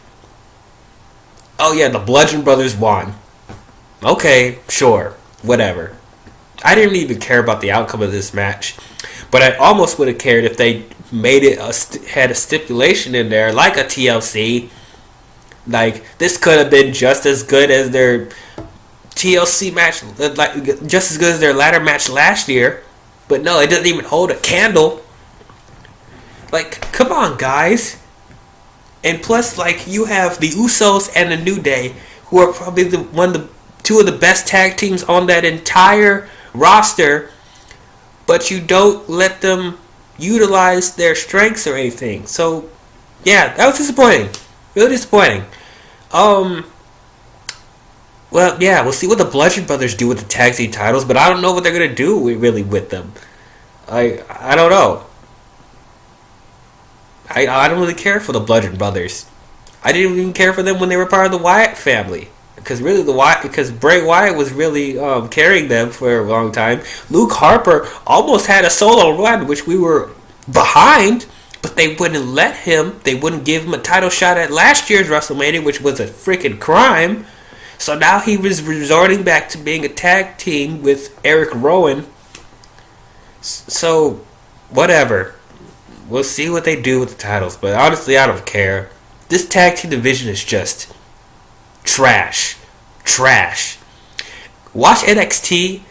Oh yeah, the Bludgeon Brothers won. Okay, sure, whatever. I didn't even care about the outcome of this match, but I almost would have cared if they made it had a stipulation in there like a TLC. Like, this could have been just as good as their TLC match, like just as good as their ladder match last year. But no, it doesn't even hold a candle. Like, come on, guys. And plus, like, you have the Usos and the New Day, who are probably two of the best tag teams on that entire roster, but you don't let them utilize their strengths or anything. So, yeah, that was disappointing. Really disappointing. Well, yeah, we'll see what the Bludgeon Brothers do with the tag team titles, but I don't know what they're gonna do really with them. I don't know. I don't really care for the Bludgeon Brothers. I didn't even care for them when they were part of the Wyatt family, because Bray Wyatt was really carrying them for a long time. Luke Harper almost had a solo run, which we were behind. But they wouldn't let him. They wouldn't give him a title shot at last year's WrestleMania, which was a freaking crime. So now he was resorting back to being a tag team with Eric Rowan. So, whatever. We'll see what they do with the titles. But honestly, I don't care. This tag team division is just trash. Trash. Watch NXT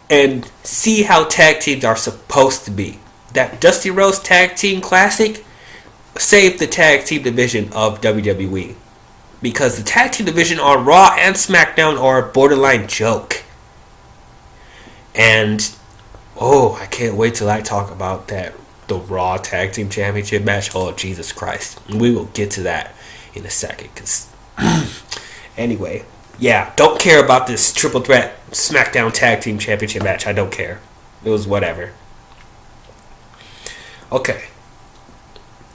and see how tag teams are supposed to be. That Dusty Rhodes Tag Team Classic saved the tag team division of WWE. Because the tag team division on Raw and SmackDown are a borderline joke. And, I can't wait till I talk about the Raw Tag Team Championship match. Oh, Jesus Christ. We will get to that in a second. Cause anyway, yeah, don't care about this triple threat SmackDown Tag Team Championship match. I don't care. It was whatever. Okay.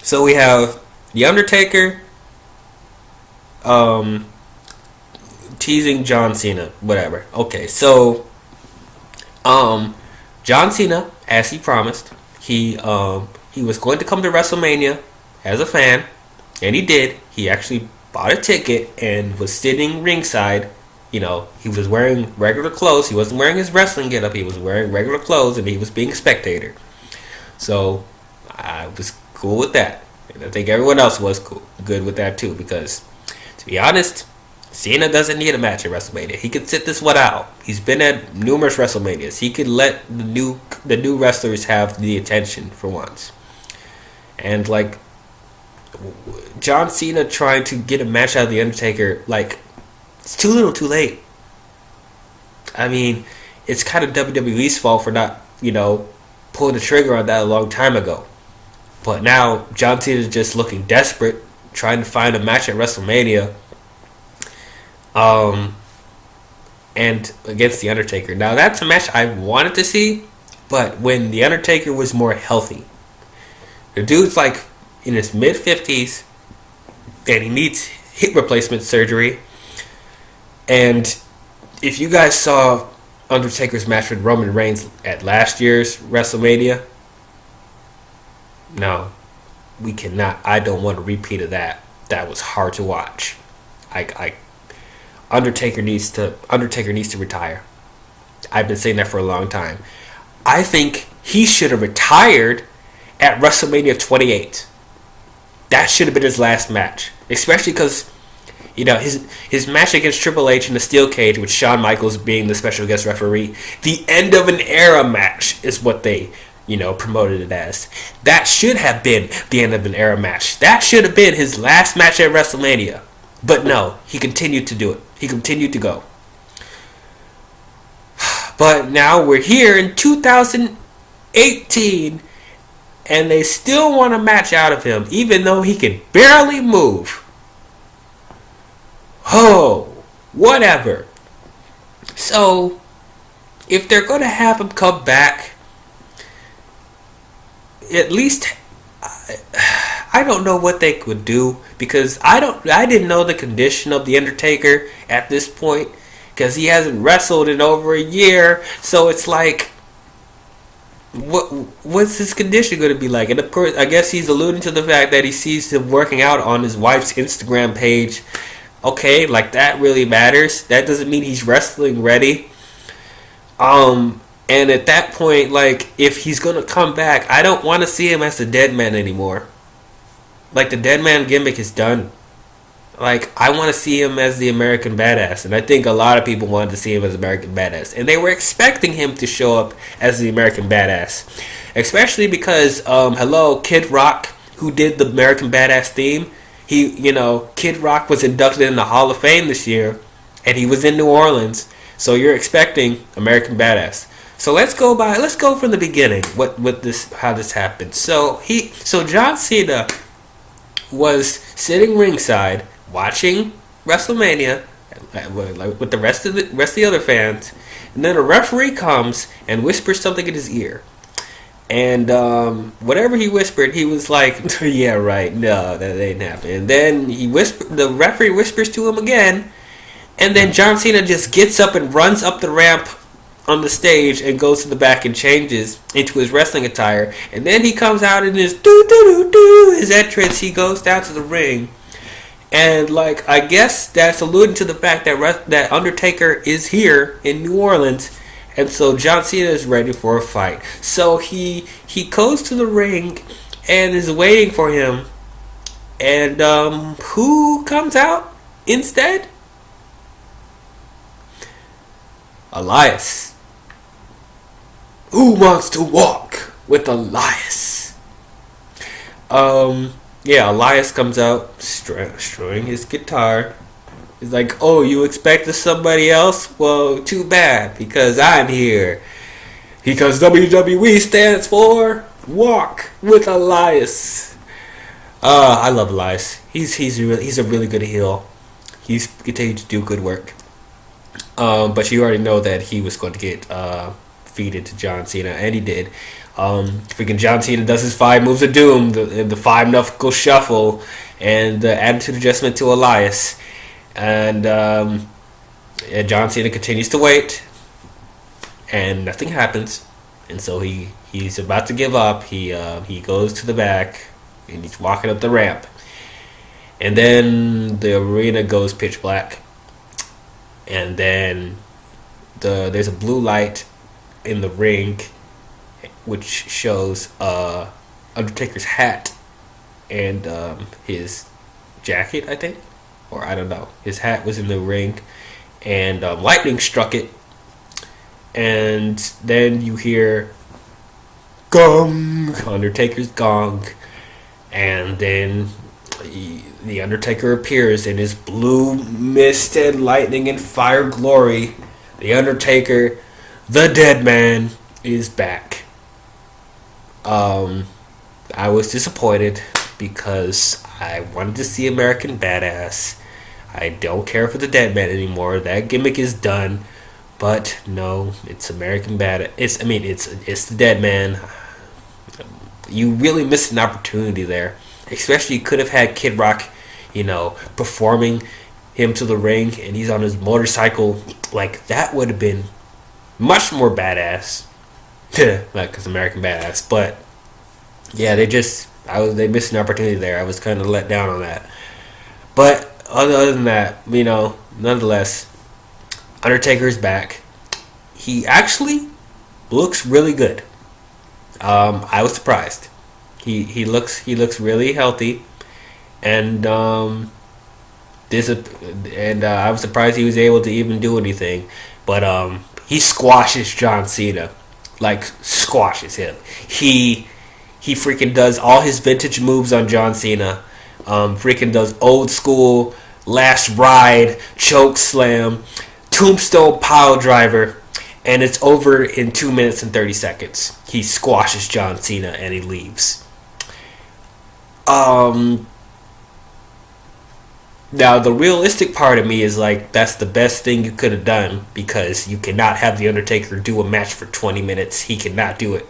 So we have The Undertaker teasing John Cena. Whatever. Okay, so John Cena, as he promised, he was going to come to WrestleMania as a fan, and he did. He actually bought a ticket and was sitting ringside. You know, he was wearing regular clothes. He wasn't wearing his wrestling getup. He was wearing regular clothes, and he was being a spectator. So I was cool with that. And I think everyone else was good with that too, because to be honest, Cena doesn't need a match at WrestleMania. He could sit this one out. He's been at numerous WrestleManias. He could let the new wrestlers have the attention for once. And like John Cena trying to get a match out of The Undertaker, like, it's too little too late. I mean, it's kind of WWE's fault for not, pulling the trigger on that a long time ago. But now John Cena is just looking desperate, trying to find a match at WrestleMania, and against The Undertaker. Now that's a match I wanted to see, but when The Undertaker was more healthy. The dude's like in his mid-50s, and he needs hip replacement surgery. And if you guys saw Undertaker's match with Roman Reigns at last year's WrestleMania, no, we cannot. I don't want a repeat of that. That was hard to watch. I Undertaker needs to retire. I've been saying that for a long time. I think he should have retired at WrestleMania 28. That should have been his last match, especially because his match against Triple H in the steel cage with Shawn Michaels being the special guest referee. The end of an era match is what they promoted it as. That should have been the end of an era match. That should have been his last match at WrestleMania. But no, he continued to do it. He continued to go. But now we're here in 2018, and they still want a match out of him, even though he can barely move. Oh, whatever. So, if they're going to have him come back, at least I don't know what they could do, because I didn't know the condition of the Undertaker at this point, because he hasn't wrestled in over a year. So it's like, what's his condition going to be like? And of course, I guess he's alluding to the fact that he sees him working out on his wife's Instagram page. Okay, like that really matters. That doesn't mean he's wrestling ready. And at that point, like, if he's gonna come back, I don't want to see him as the dead man anymore. Like, the dead man gimmick is done. Like, I want to see him as the American Badass, and I think a lot of people wanted to see him as American Badass, and they were expecting him to show up as the American Badass, especially because hello, Kid Rock, who did the American Badass theme. Kid Rock was inducted in the Hall of Fame this year, and he was in New Orleans. So you're expecting American Badass. So let's go from the beginning. How this happened. So John Cena was sitting ringside watching WrestleMania with the rest of the other fans, and then a referee comes and whispers something in his ear. And whatever he whispered, he was like, "Yeah, right. No, that ain't happening." And then the referee whispers to him again, and then John Cena just gets up and runs up the ramp on the stage and goes to the back and changes into his wrestling attire. And then he comes out in his his entrance. He goes down to the ring, and like, I guess that's alluding to the fact that Undertaker is here in New Orleans. And so John Cena is ready for a fight. So he goes to the ring and is waiting for him. And who comes out instead? Elias. Who wants to walk with Elias? Elias comes out strumming his guitar. He's like, "Oh, you expected somebody else? Well, too bad, because I'm here. Because WWE stands for Walk with Elias." I love Elias. He's a really good heel. He's continued to do good work. But you already know that he was going to get feeded to John Cena, and he did. Freaking John Cena does his 5 moves of doom, the 5 knuckle shuffle, and the attitude adjustment to Elias. And John Cena continues to wait, and nothing happens. And so he's about to give up. He goes to the back, and he's walking up the ramp. And then the arena goes pitch black. And then there's a blue light in the ring, which shows Undertaker's hat and his jacket, I think. Or I don't know. His hat was in the ring, and lightning struck it. And then you hear gong, Undertaker's gong, and then the Undertaker appears in his blue mist and lightning and fire glory. The Undertaker, the dead man, is back. I was disappointed because I wanted to see American Badass. I don't care for the dead man anymore. That gimmick is done. But no, it's American Badass. It's the dead man. You really missed an opportunity there. Especially, you could have had Kid Rock, performing him to the ring, and he's on his motorcycle. Like, that would have been much more badass. Like, because American Badass. But yeah, they missed an opportunity there. I was kind of let down on that. But other than that, nonetheless, Undertaker's back. He actually looks really good. I was surprised. He looks really healthy, and I was surprised he was able to even do anything. But he squashes John Cena, like squashes him. He freaking does all his vintage moves on John Cena. Freaking does old school last ride, choke slam, tombstone pile driver, and it's over in 2 minutes and 30 seconds. He squashes John Cena and he leaves. Now the realistic part of me is like, that's the best thing you could have done, because you cannot have the Undertaker do a match for 20 minutes. He cannot do it.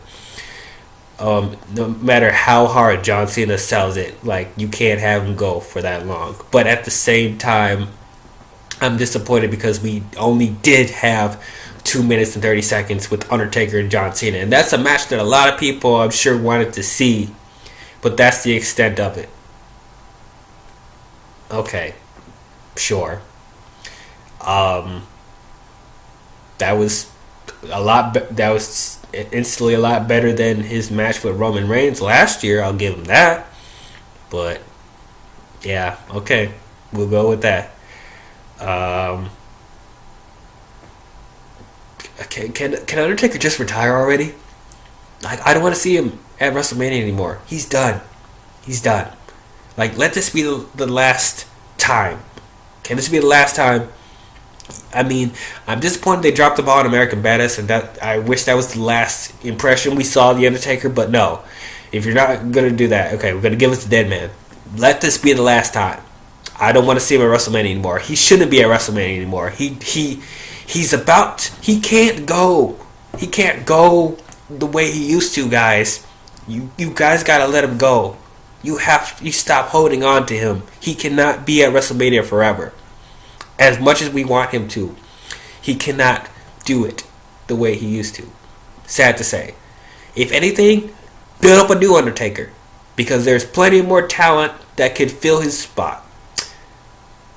No matter how hard John Cena sells it, like, you can't have him go for that long. But at the same time, I'm disappointed because we only did have 2 minutes and 30 seconds with Undertaker and John Cena, and that's a match that a lot of people, I'm sure, wanted to see, but that's the extent of it. Okay, sure. That was that was instantly a lot better than his match with Roman Reigns last year. I'll give him that. But yeah, okay, we'll go with that. Can Undertaker just retire already? Like, I don't want to see him at WrestleMania anymore. He's done. He's done. Like, let this be the last time. Can this be the last time? I mean, I'm disappointed they dropped the ball on American Badass, and that I wish that was the last impression we saw of the Undertaker. But no, if you're not gonna do that, okay, we're gonna give it to Dead Man. Let this be the last time. I don't want to see him at WrestleMania anymore. He shouldn't be at WrestleMania anymore. He's about. He can't go. He can't go the way he used to, guys. You guys gotta let him go. You stop holding on to him. He cannot be at WrestleMania forever. As much as we want him to, he cannot do it the way he used to. Sad to say. If anything, build up a new Undertaker, because there's plenty more talent that could fill his spot.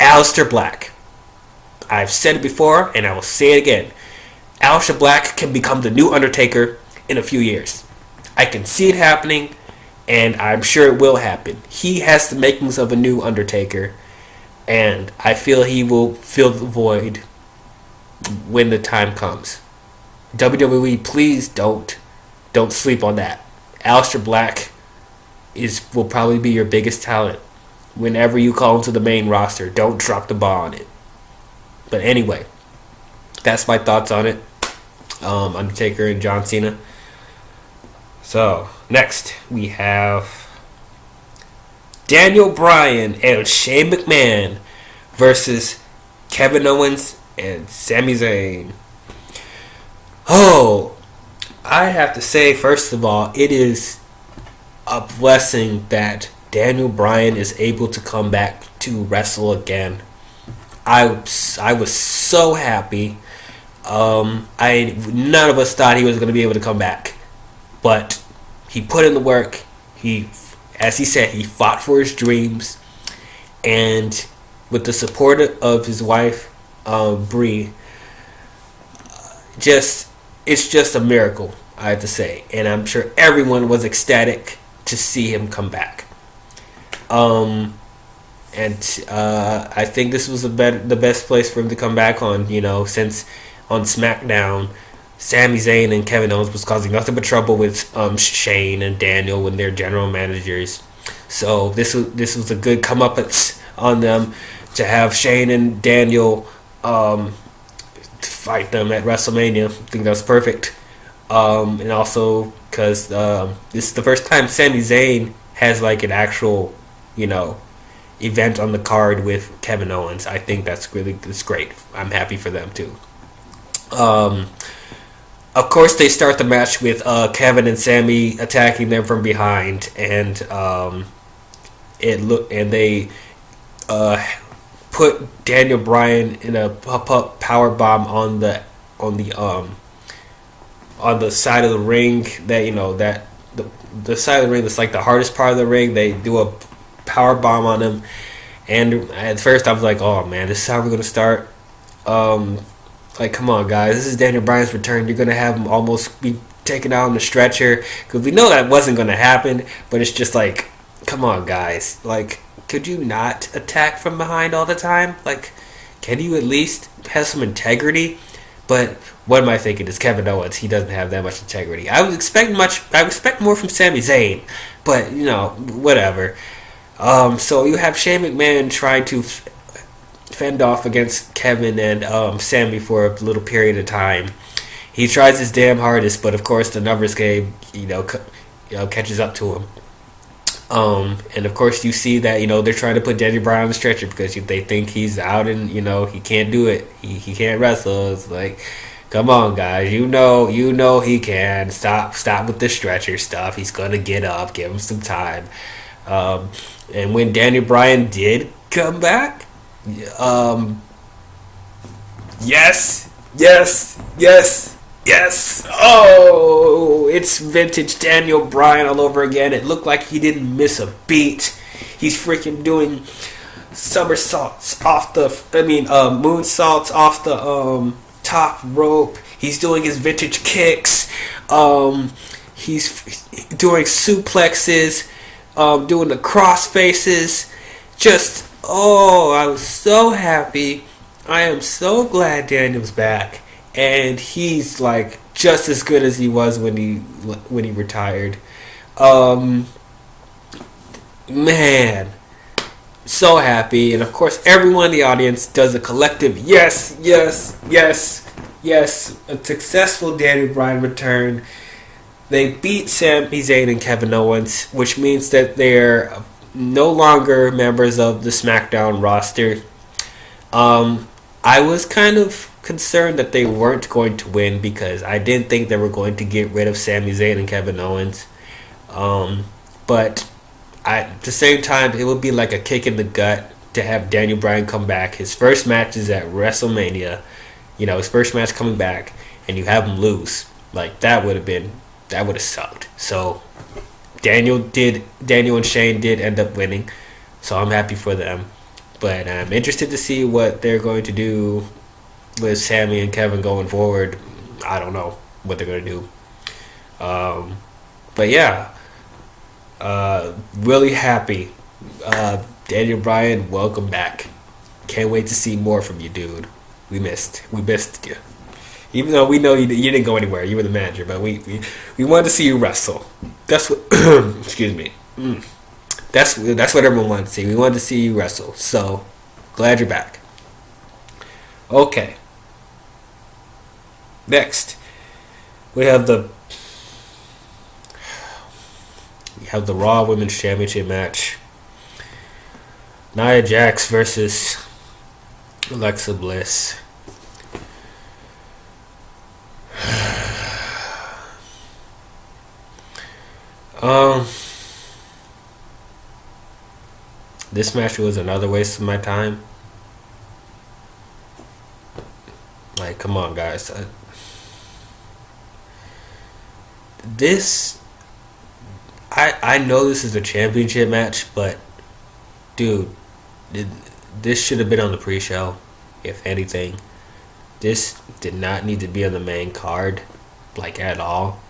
Aleister Black. I've said it before, and I will say it again. Aleister Black can become the new Undertaker in a few years. I can see it happening, and I'm sure it will happen. He has the makings of a new Undertaker, and I feel he will fill the void when the time comes. WWE, please don't sleep on that. Aleister Black will probably be your biggest talent. Whenever you call him to the main roster, don't drop the ball on it. But anyway, that's my thoughts on it. Undertaker and John Cena. So, next we have Daniel Bryan and Shane McMahon versus Kevin Owens and Sami Zayn. Oh, I have to say, first of all, it is a blessing that Daniel Bryan is able to come back to wrestle again. I was so happy. None of us thought he was going to be able to come back, but he put in the work. As he said, he fought for his dreams, and with the support of his wife, Brie, it's just a miracle, I have to say, and I'm sure everyone was ecstatic to see him come back. I think this was the best place for him to come back on, since on SmackDown, Sami Zayn and Kevin Owens was causing nothing but trouble with Shane and Daniel when they're general managers. So this was a good comeuppance on them to have Shane and Daniel fight them at WrestleMania. I think that was perfect. And also because this is the first time Sami Zayn has like an actual, event on the card with Kevin Owens. I think that's great. I'm happy for them too. Of course, they start the match with Kevin and Sami attacking them from behind, and they put Daniel Bryan in a pop-up power bomb on the side of the ring that the side of the ring that's like the hardest part of the ring. They do a power bomb on him, And at first I was like, oh man, this is how we're gonna start. Um, like, come on, guys, this is Daniel Bryan's return. You're gonna have him almost be taken out on the stretcher because we know that wasn't gonna happen. But it's just like, come on, guys, like, could you not attack from behind all the time? Like, can you at least have some integrity? But what am I thinking? It's Kevin Owens. He doesn't have that much integrity. I would expect much. I would expect more from Sami Zayn, but whatever. So you have Shane McMahon trying to fend off against Kevin and Sammy for a little period of time. He tries his damn hardest, but of course the numbers game, catches up to him. And of course you see that they're trying to put Daniel Bryan on the stretcher because they think he's out and he can't do it. He can't wrestle. It's like, come on, guys, you know he can. Stop with the stretcher stuff. He's gonna get up. Give him some time. And when Daniel Bryan did come back, yes, yes, yes, yes. Oh, it's vintage Daniel Bryan all over again. It looked like he didn't miss a beat. He's freaking doing somersaults off the, moonsaults off the top rope. He's doing his vintage kicks. He's doing suplexes. Doing the cross faces. Just, I was so happy. I am so glad Daniel's back, and he's like just as good as he was when he retired. Man, so happy, and of course everyone in the audience does a collective yes, yes, yes, yes. A successful Daniel Bryan return. They beat Sami Zayn and Kevin Owens, which means that they're no longer members of the SmackDown roster. I was kind of concerned that they weren't going to win because I didn't think they were going to get rid of Sami Zayn and Kevin Owens. But at the same time, it would be like a kick in the gut to have Daniel Bryan come back. His first match is at WrestleMania. His first match coming back, and you have him lose. Like, that would have sucked. So Daniel and Shane did end up winning, so I'm happy for them. But I'm interested to see what they're going to do with Sammy and Kevin going forward. I don't know what they're going to do. But yeah, really happy. Daniel Bryan, welcome back. Can't wait to see more from you, dude. We missed you. Even though we know you didn't go anywhere, you were the manager, but we wanted to see you wrestle. That's what. Excuse me. That's what everyone wanted to see. We wanted to see you wrestle. So glad you're back. Okay. Next, we have the Raw Women's Championship match. Nia Jax versus Alexa Bliss. This match was another waste of my time. Like, come on, guys. I know this is a championship match, but dude, this should have been on the pre-show. If anything, this did not need to be on the main card, like, at all.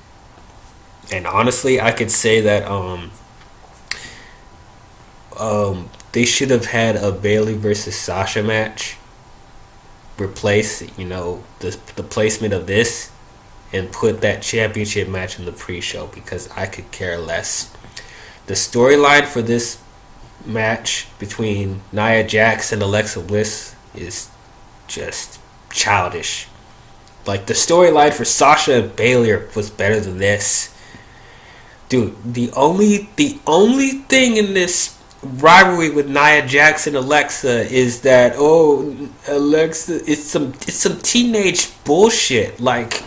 And honestly, I could say that they should have had a Bayley versus Sasha match replace the placement of this and put that championship match in the pre-show, because I could care less. The storyline for this match between Nia Jax and Alexa Bliss is just childish. Like, the storyline for Sasha and Bayley was better than this. Dude, the only thing in this rivalry with Nia Jax and Alexa is that Alexa, it's some teenage bullshit. Like,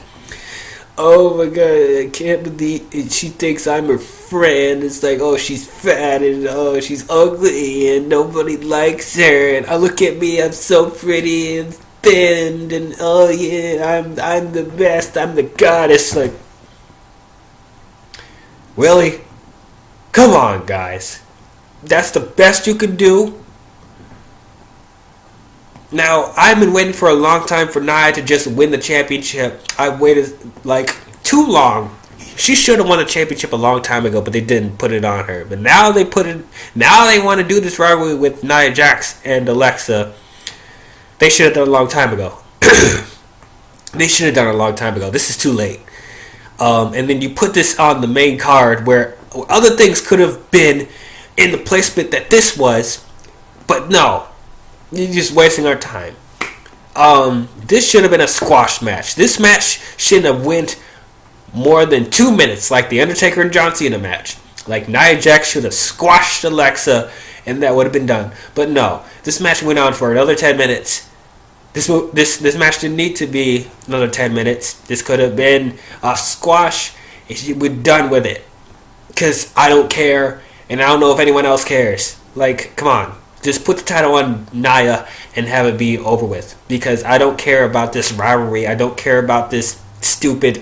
oh my god, I can't believe it. She thinks I'm her friend. It's like, oh, she's fat and she's ugly and nobody likes her. And look at me, I'm so pretty and thin and oh yeah, I'm the best. I'm the goddess. Like, really? Come on, guys. That's the best you can do? Now, I've been waiting for a long time for Nia to just win the championship. I've waited like too long. She should have won the championship a long time ago, but they didn't put it on her. But now they put it. Now they want to do this rivalry with Nia Jax and Alexa. They should have done it a long time ago. They should have done it a long time ago. This is too late. And then you put this on the main card where other things could have been in the placement that this was, but no. You're just wasting our time. This should have been a squash match. This match shouldn't have went more than 2 minutes, like the Undertaker and John Cena match. Like Nia Jax should have squashed Alexa, and that would have been done. But no, this match went on for another 10 minutes. This match didn't need to be another 10 minutes. This could have been a squash. We're done with it. Because I don't care, and I don't know if anyone else cares. Like, come on. Just put the title on Nia and have it be over with. Because I don't care about this rivalry. I don't care about this stupid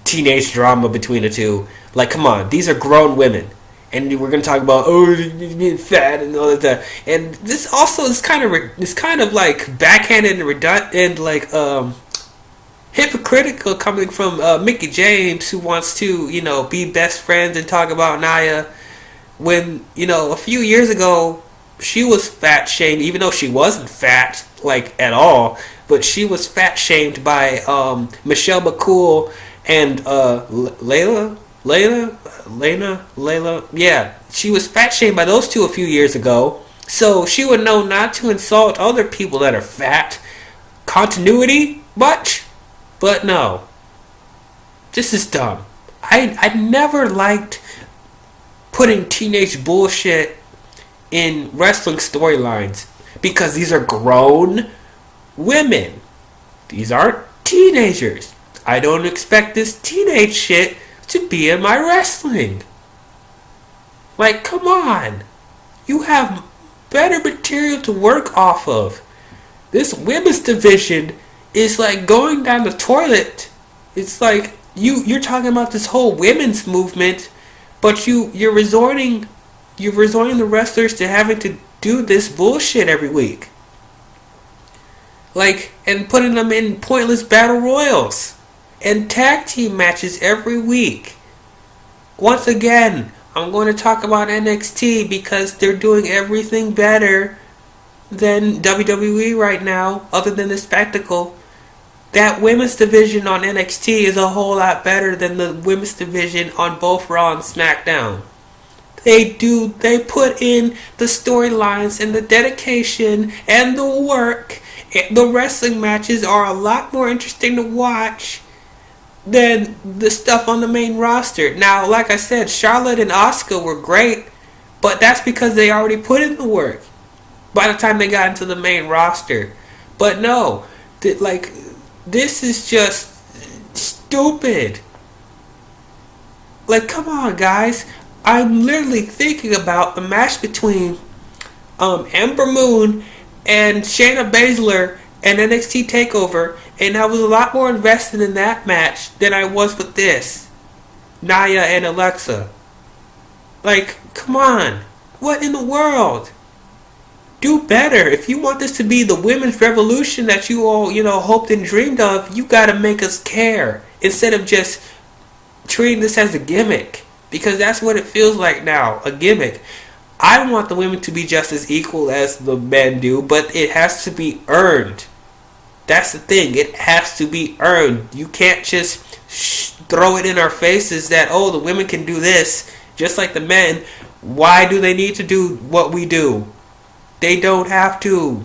teenage drama between the two. Like, come on. These are grown women. And we're going to talk about, oh, being fat and all that. And this also is kind of like backhanded and redundant and like hypocritical coming from Mickey James, who wants to, be best friends and talk about Nia. When, a few years ago, she was fat shamed, even though she wasn't fat, like, at all. But she was fat shamed by Michelle McCool and Layla. Yeah, she was fat shamed by those two a few years ago. So she would know not to insult other people that are fat. Continuity? Much? But no. This is dumb. I never liked putting teenage bullshit in wrestling storylines because these are grown women. These aren't teenagers. I don't expect this teenage shit to be in my wrestling. Like, come on. You have better material to work off of. This women's division is like going down the toilet. It's like you're talking about this whole women's movement, but you're resorting the wrestlers to having to do this bullshit every week. Like, and putting them in pointless battle royals and tag team matches every week. Once again, I'm going to talk about NXT because they're doing everything better than WWE right now, other than the spectacle. That women's division on NXT is a whole lot better than the women's division on both Raw and SmackDown. They put in the storylines and the dedication and the work. The wrestling matches are a lot more interesting to watch than the stuff on the main roster. Now, like I said, Charlotte and Asuka were great, but that's because they already put in the work by the time they got into the main roster. But no, this is just stupid. Like, come on, guys. I'm literally thinking about the match between Ember Moon and Shayna Baszler and NXT TakeOver, and I was a lot more invested in that match than I was with this. Nia and Alexa. Like, come on. What in the world? Do better. If you want this to be the women's revolution that you all, hoped and dreamed of, you gotta make us care. Instead of just treating this as a gimmick. Because that's what it feels like now. A gimmick. I want the women to be just as equal as the men do, but it has to be earned. That's the thing. It has to be earned. You can't just throw it in our faces that, oh, the women can do this just like the men. Why do they need to do what we do? They don't have to.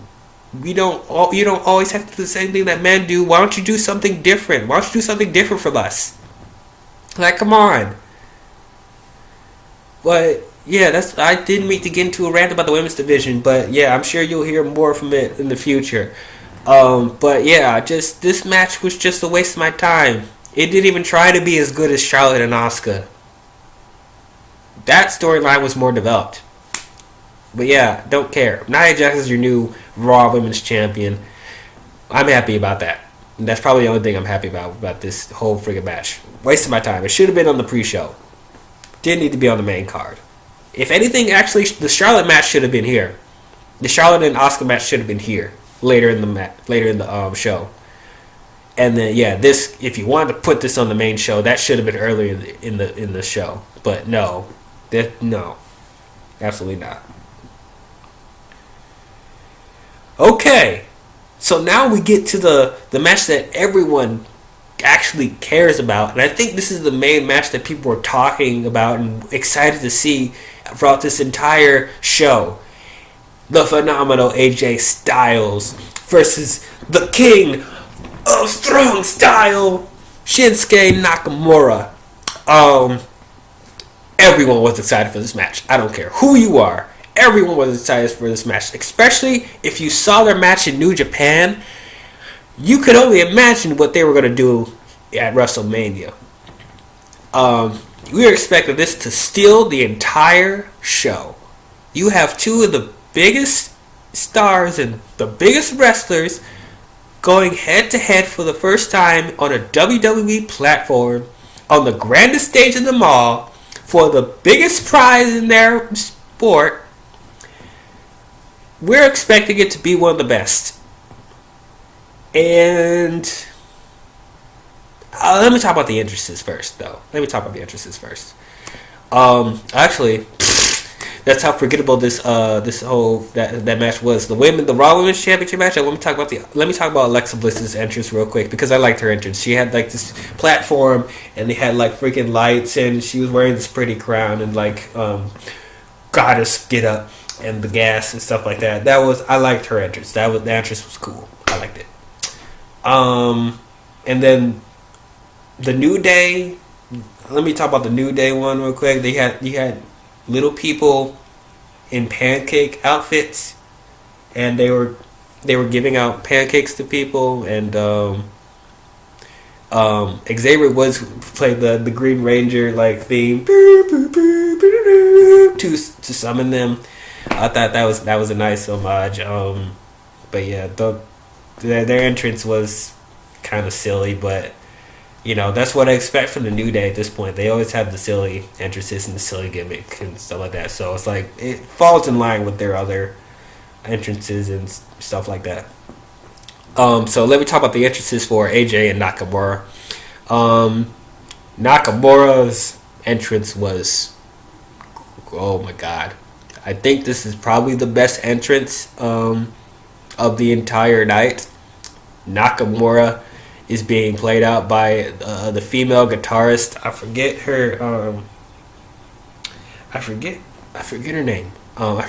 You don't always have to do the same thing that men do. Why don't you do something different? Why don't you do something different from us? Like, come on. But yeah, I didn't mean to get into a rant about the women's division, but yeah, I'm sure you'll hear more from it in the future. But yeah, this match was just a waste of my time. It didn't even try to be as good as Charlotte and Asuka. That storyline was more developed. But yeah, don't care. Nia Jax is your new Raw Women's Champion. I'm happy about that. And that's probably the only thing I'm happy about this whole friggin' match. Waste of my time. It should have been on the pre-show. Didn't need to be on the main card. If anything, actually, the Charlotte match should have been here. The Charlotte and Asuka match should have been here later in the show. And then this, if you wanted to put this on the main show, that should have been earlier in the show. But no, absolutely not. Okay, so now we get to the match that everyone actually cares about, and I think this is the main match that people are talking about and excited to see throughout this entire show. The phenomenal AJ Styles versus the King of Strong Style, Shinsuke Nakamura. Everyone was excited for this match. I don't care who you are. Everyone was excited for this match, especially if you saw their match in New Japan. You could only imagine what they were going to do at WrestleMania. We were expecting this to steal the entire show. You have two of the biggest stars and the biggest wrestlers going head to head for the first time on a WWE platform on the grandest stage of them all for the biggest prize in their sport. We're expecting it to be one of the best. And let me talk about the entrances first, though. Actually, that's how forgettable this whole that match was. The Raw Women's Championship match. Let me talk about Alexa Bliss's entrance real quick because I liked her entrance. She had like this platform and they had like freaking lights and she was wearing this pretty crown and like goddess get up and the gas and stuff like that. I liked her entrance. The entrance was cool. I liked it. And then the New Day. Let me talk about the New Day one real quick. You had little people in pancake outfits, and they were giving out pancakes to people, and Xavier Woods played the Green Ranger like theme to summon them. I thought that was a nice homage. But yeah, their entrance was kind of silly, but you know, that's what I expect from the New Day at this point. They always have the silly entrances and the silly gimmick and stuff like that. So it's like it falls in line with their other entrances and stuff like that. So let me talk about the entrances for AJ and Nakamura. Nakamura's entrance was, oh my god, I think this is probably the best entrance of the entire night. Nakamura is being played out by the female guitarist. I forget her. I forget her name. I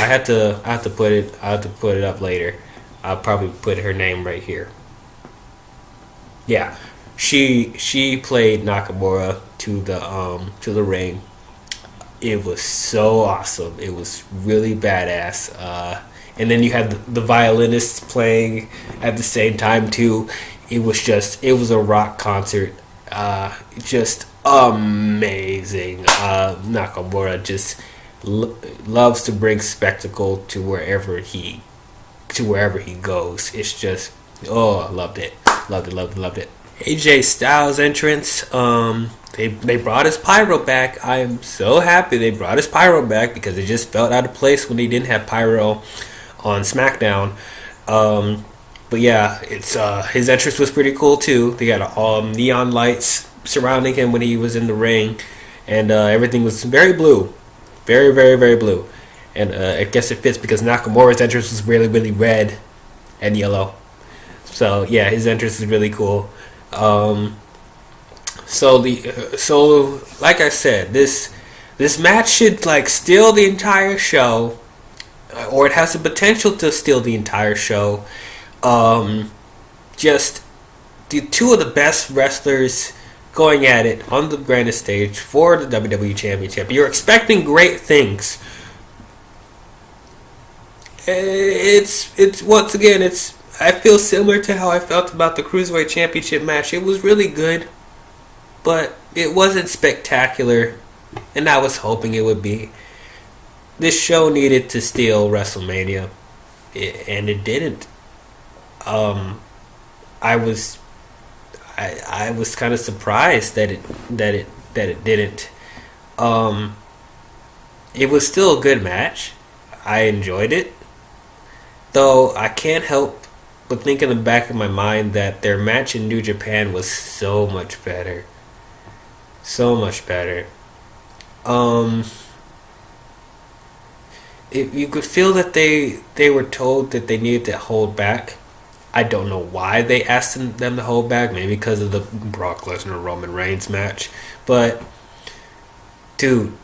had to put it up later. I'll probably put her name right here. Yeah, she played Nakamura to the ring. It was so awesome. It was really badass. And then you had the violinists playing at the same time too. It was a rock concert. Just amazing. Nakamura just loves to bring spectacle to wherever he goes. It's just, I loved it. Loved it. AJ Styles entrance. They brought his pyro back. I am so happy they brought his pyro back because it just felt out of place when they didn't have pyro on SmackDown. But yeah, it's his entrance was pretty cool too. They got neon lights surrounding him when he was in the ring, and everything was very blue, very, very, very blue. And I guess it fits because Nakamura's entrance was really, really red and yellow. So yeah, his entrance is really cool. So like I said, this match should like steal the entire show, or it has the potential to steal the entire show. Just the two of the best wrestlers going at it on the grandest stage for the WWE Championship. You're expecting great things. It's once again, I feel similar to how I felt about the Cruiserweight Championship match. It was really good, but it wasn't spectacular, and I was hoping it would be. This show needed to steal WrestleMania, and it didn't. I was kind of surprised that it didn't. It was still a good match. I enjoyed it. Though I can't help but think in the back of my mind that their match in New Japan was so much better. So much better. Um, you could feel that they were told that they needed to hold back. I don't know why they asked them to hold back. Maybe because of the Brock Lesnar Roman Reigns match. But dude,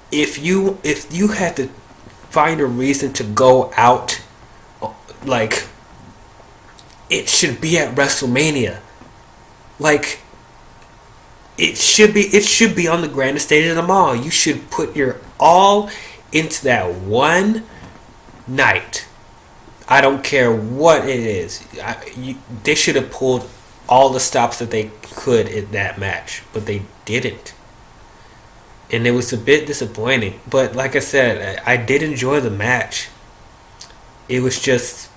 if you had to find a reason to go out, like, it should be at WrestleMania. Like, it should be on the grandest stage of them all. You should put your all into that one night. I don't care what it is. They should have pulled all the stops that they could in that match, but they didn't. And it was a bit disappointing. But like I said, I did enjoy the match. It was just,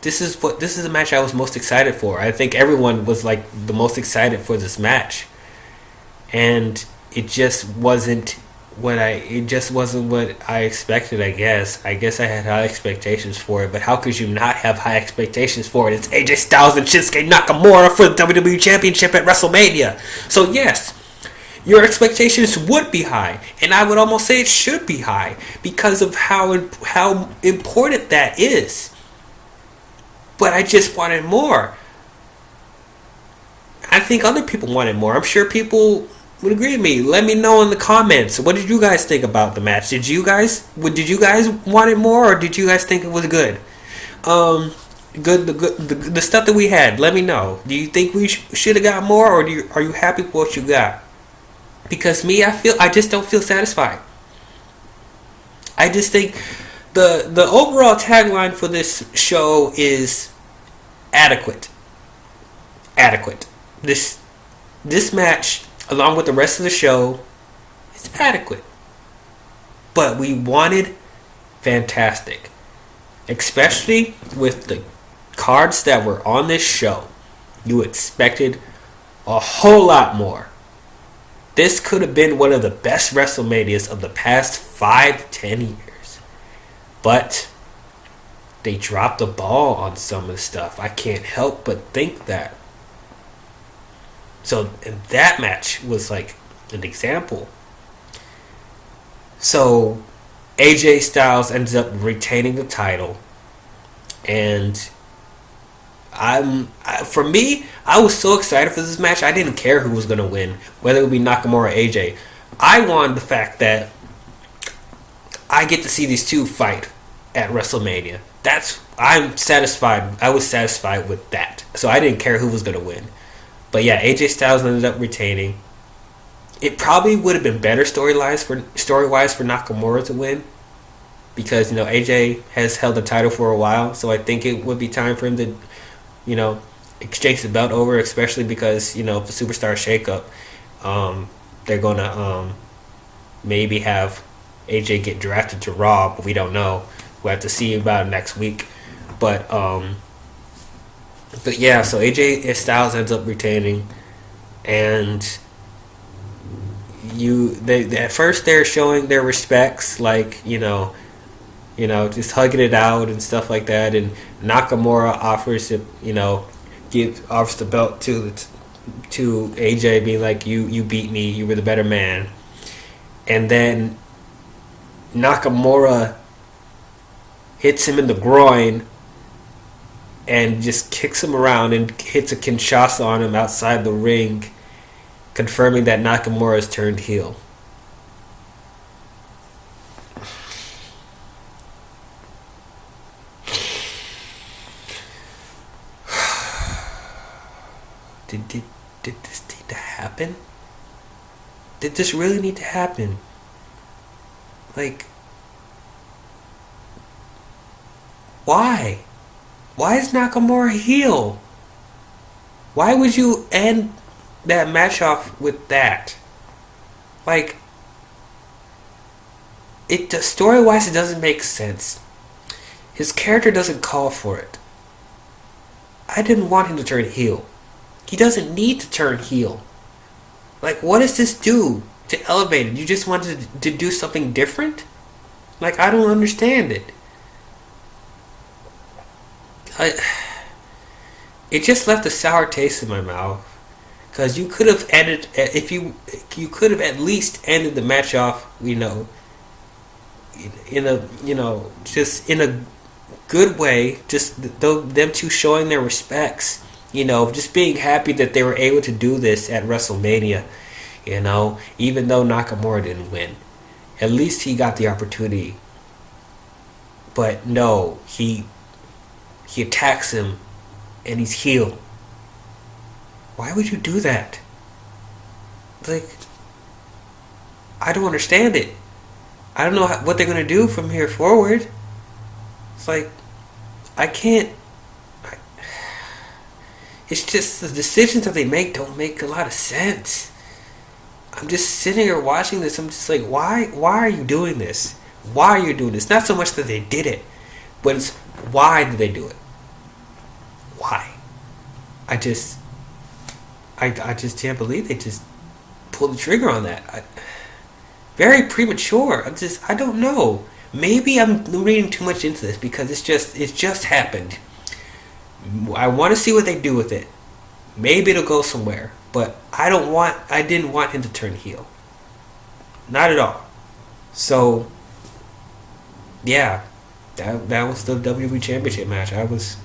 this is the match I was most excited for. I think everyone was like the most excited for this match, and it just wasn't what I expected. I guess I had high expectations for it, but how could you not have high expectations for it? It's AJ Styles and Shinsuke Nakamura for the WWE Championship at WrestleMania. So yes, your expectations would be high, and I would almost say it should be high because of how important that is. But I just wanted more. I think other people wanted more. I'm sure people would agree with me. Let me know in the comments. What did you guys think about the match? Did you guys want it more, or did you guys think it was good? The stuff that we had. Let me know. Do you think we should have got more, or are you happy with what you got? Because me, I just don't feel satisfied. I just think the overall tagline for this show is adequate. Adequate. This match, along with the rest of the show, is adequate. But we wanted fantastic. Especially with the cards that were on this show. You expected a whole lot more. This could have been one of the best WrestleManias of the past 5-10 years. But they dropped the ball on some of the stuff. I can't help but think that. So, and that match was like an example. So, AJ Styles ends up retaining the title. And for me, I was so excited for this match. I didn't care who was going to win, whether it would be Nakamura or AJ. I wanted the fact that I get to see these two fight at WrestleMania. I'm satisfied. I was satisfied with that. So I didn't care who was going to win. But yeah, AJ Styles ended up retaining. It probably would have been better story-wise for Nakamura to win, because AJ has held the title for a while. So I think it would be time for him to exchange the belt over, especially because the Superstar shakeup. They're gonna maybe have AJ get drafted to Raw, but we don't know. We'll have to see about it next week. But yeah, so AJ Styles ends up retaining, and at first they're showing their respects, like just hugging it out and stuff like that, and Nakamura offers the belt to AJ, being like, you beat me, you were the better man. And then Nakamura hits him in the groin and just kicks him around and hits a Kinshasa on him outside the ring, confirming that Nakamura has turned heel. Did this need to happen? Did this really need to happen? Like, why? Why is Nakamura heel? Why would you end that match off with that? Like, story-wise, it doesn't make sense. His character doesn't call for it. I didn't want him to turn heel. He doesn't need to turn heel. Like, what does this do to elevate it? You just wanted to do something different? Like, I don't understand it. it just left a sour taste in my mouth. Because you could have ended, if you could have at least ended the match off, in a, just in a good way. Just them two showing their respects. Just being happy that they were able to do this at WrestleMania. Even though Nakamura didn't win, at least he got the opportunity. But no, he attacks him, and he's healed. Why would you do that? Like, I don't understand it. I don't know what they're gonna do from here forward. It's like, I can't. It's just the decisions that they make don't make a lot of sense. I'm just sitting here watching this. I'm just like, why are you doing this? Why are you doing this? Not so much that they did it, but it's why did they do it? Why? I just can't believe they just pulled the trigger on that. Very premature. I don't know. Maybe I'm reading too much into this because it's just happened. I want to see what they do with it. Maybe it'll go somewhere, but I didn't want him to turn heel. Not at all. So, yeah, that was the WWE Championship match. I was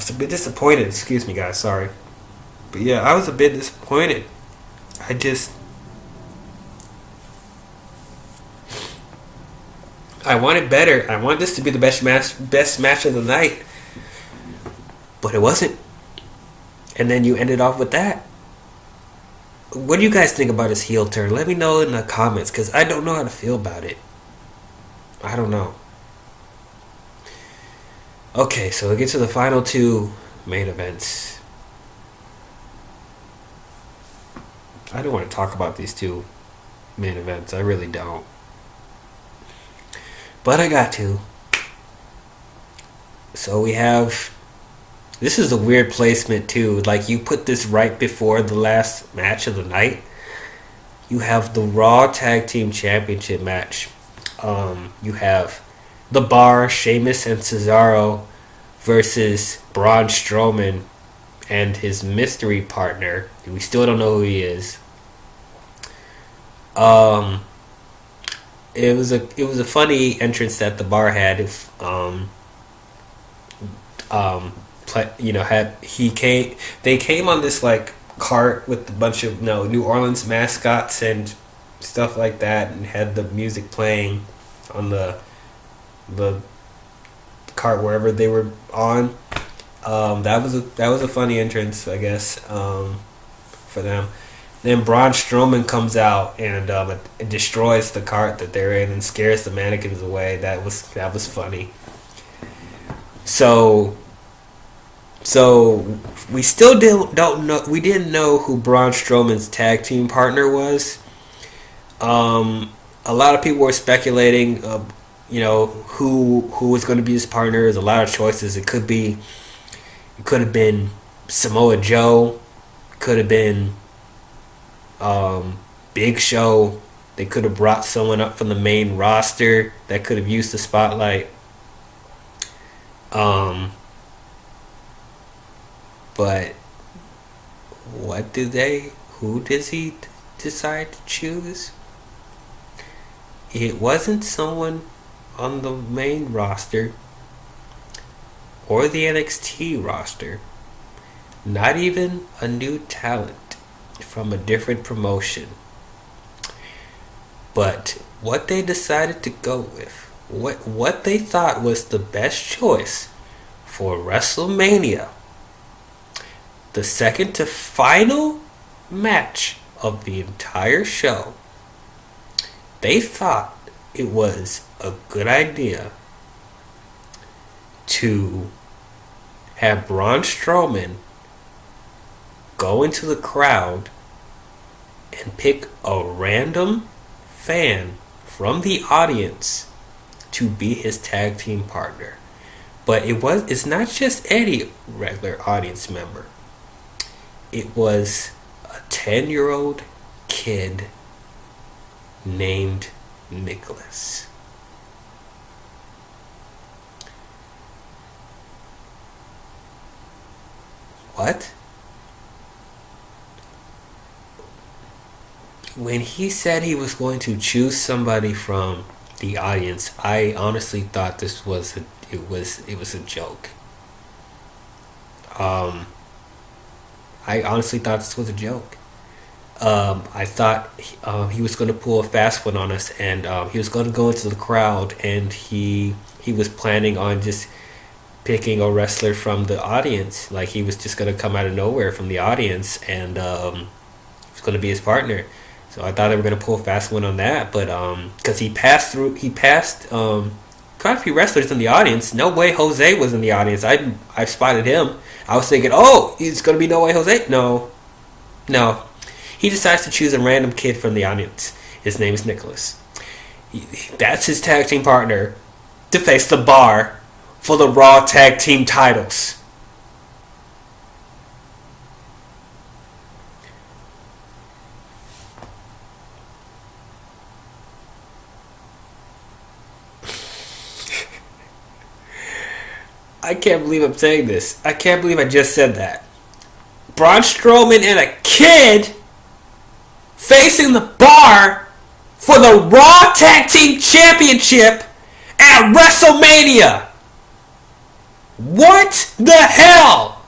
a bit disappointed. Excuse me, guys. Sorry. But yeah, I was a bit disappointed. I wanted better. I wanted this to be the best match of the night. But it wasn't. And then you ended off with that. What do you guys think about his heel turn? Let me know in the comments, because I don't know how to feel about it. I don't know. Okay, so we get to the final two main events. I don't want to talk about these two main events. I really don't. But I got to. So we have... This is a weird placement too. Like, you put this right before the last match of the night. You have the Raw Tag Team Championship match. You have The Bar, Sheamus and Cesaro versus Braun Strowman and his mystery partner. We still don't know who he is. It was a funny entrance that The Bar had. They came on this like cart with a bunch of New Orleans mascots and stuff like that, and had the music playing on the cart wherever they were on. That was a funny entrance, I guess, for them. Then Braun Strowman comes out and it destroys the cart that they're in and scares the mannequins away. That was funny. So we still don't know. We didn't know who Braun Strowman's tag team partner was. A lot of people were speculating, who was going to be his partner. There's a lot of choices. It could have been Samoa Joe. Could have been Big Show. They could have brought someone up from the main roster that could have used the spotlight. But who does he decide to choose? It wasn't someone on the main roster or the NXT roster. Not even a new talent from a different promotion. But what they decided to go with, what they thought was the best choice for WrestleMania, the second to final match of the entire show, they thought it was a good idea to have Braun Strowman go into the crowd and pick a random fan from the audience to be his tag team partner. But it's not just any regular audience member. It was a 10-year-old kid named Nicholas. what? When he said he was going to choose somebody from the audience, I honestly thought it was a joke. Um, I honestly thought this was a joke. I thought he was going to pull a fast one on us, and he was going to go into the crowd, and he was planning on just picking a wrestler from the audience. Like he was just going to come out of nowhere from the audience, and it was going to be his partner. So I thought they were going to pull a fast one on that, but because he passed quite a few wrestlers in the audience. No Way Jose was in the audience. I spotted him. I was thinking, oh, it's going to be No Way Jose. No. He decides to choose a random kid from the audience. His name is Nicholas. That's his tag team partner to face the Bar for the Raw Tag Team titles. I can't believe I'm saying this. I can't believe I just said that. Braun Strowman and a kid facing the Bar for the Raw Tag Team Championship at WrestleMania. What the hell?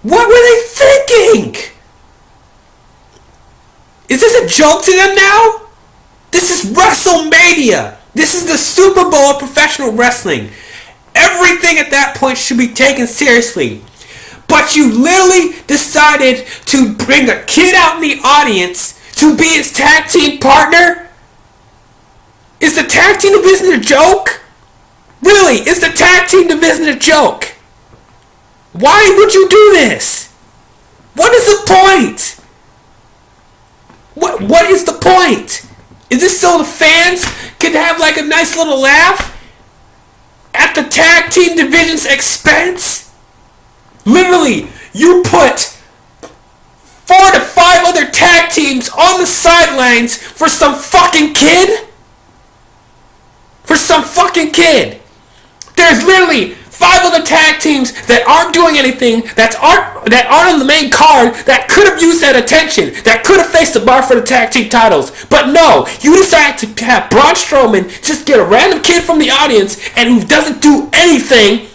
What were they thinking? Is this a joke to them now? This is WrestleMania. This is the Super Bowl of professional wrestling. Everything at that point should be taken seriously. But you literally decided to bring a kid out in the audience to be his tag team partner? Is the tag team division a joke? Really, is the tag team division a joke? Why would you do this? What is the point? What is the point? Is this so the fans can have like a nice little laugh at the tag team division's expense? Literally, you put 4 to 5 other tag teams on the sidelines for some fucking kid? For some fucking kid. There's literally 5 other tag teams that aren't doing anything, that aren't on the main card, that could have used that attention, that could have faced the Bar for the tag team titles. But no, you decide to have Braun Strowman just get a random kid from the audience and who doesn't do anything,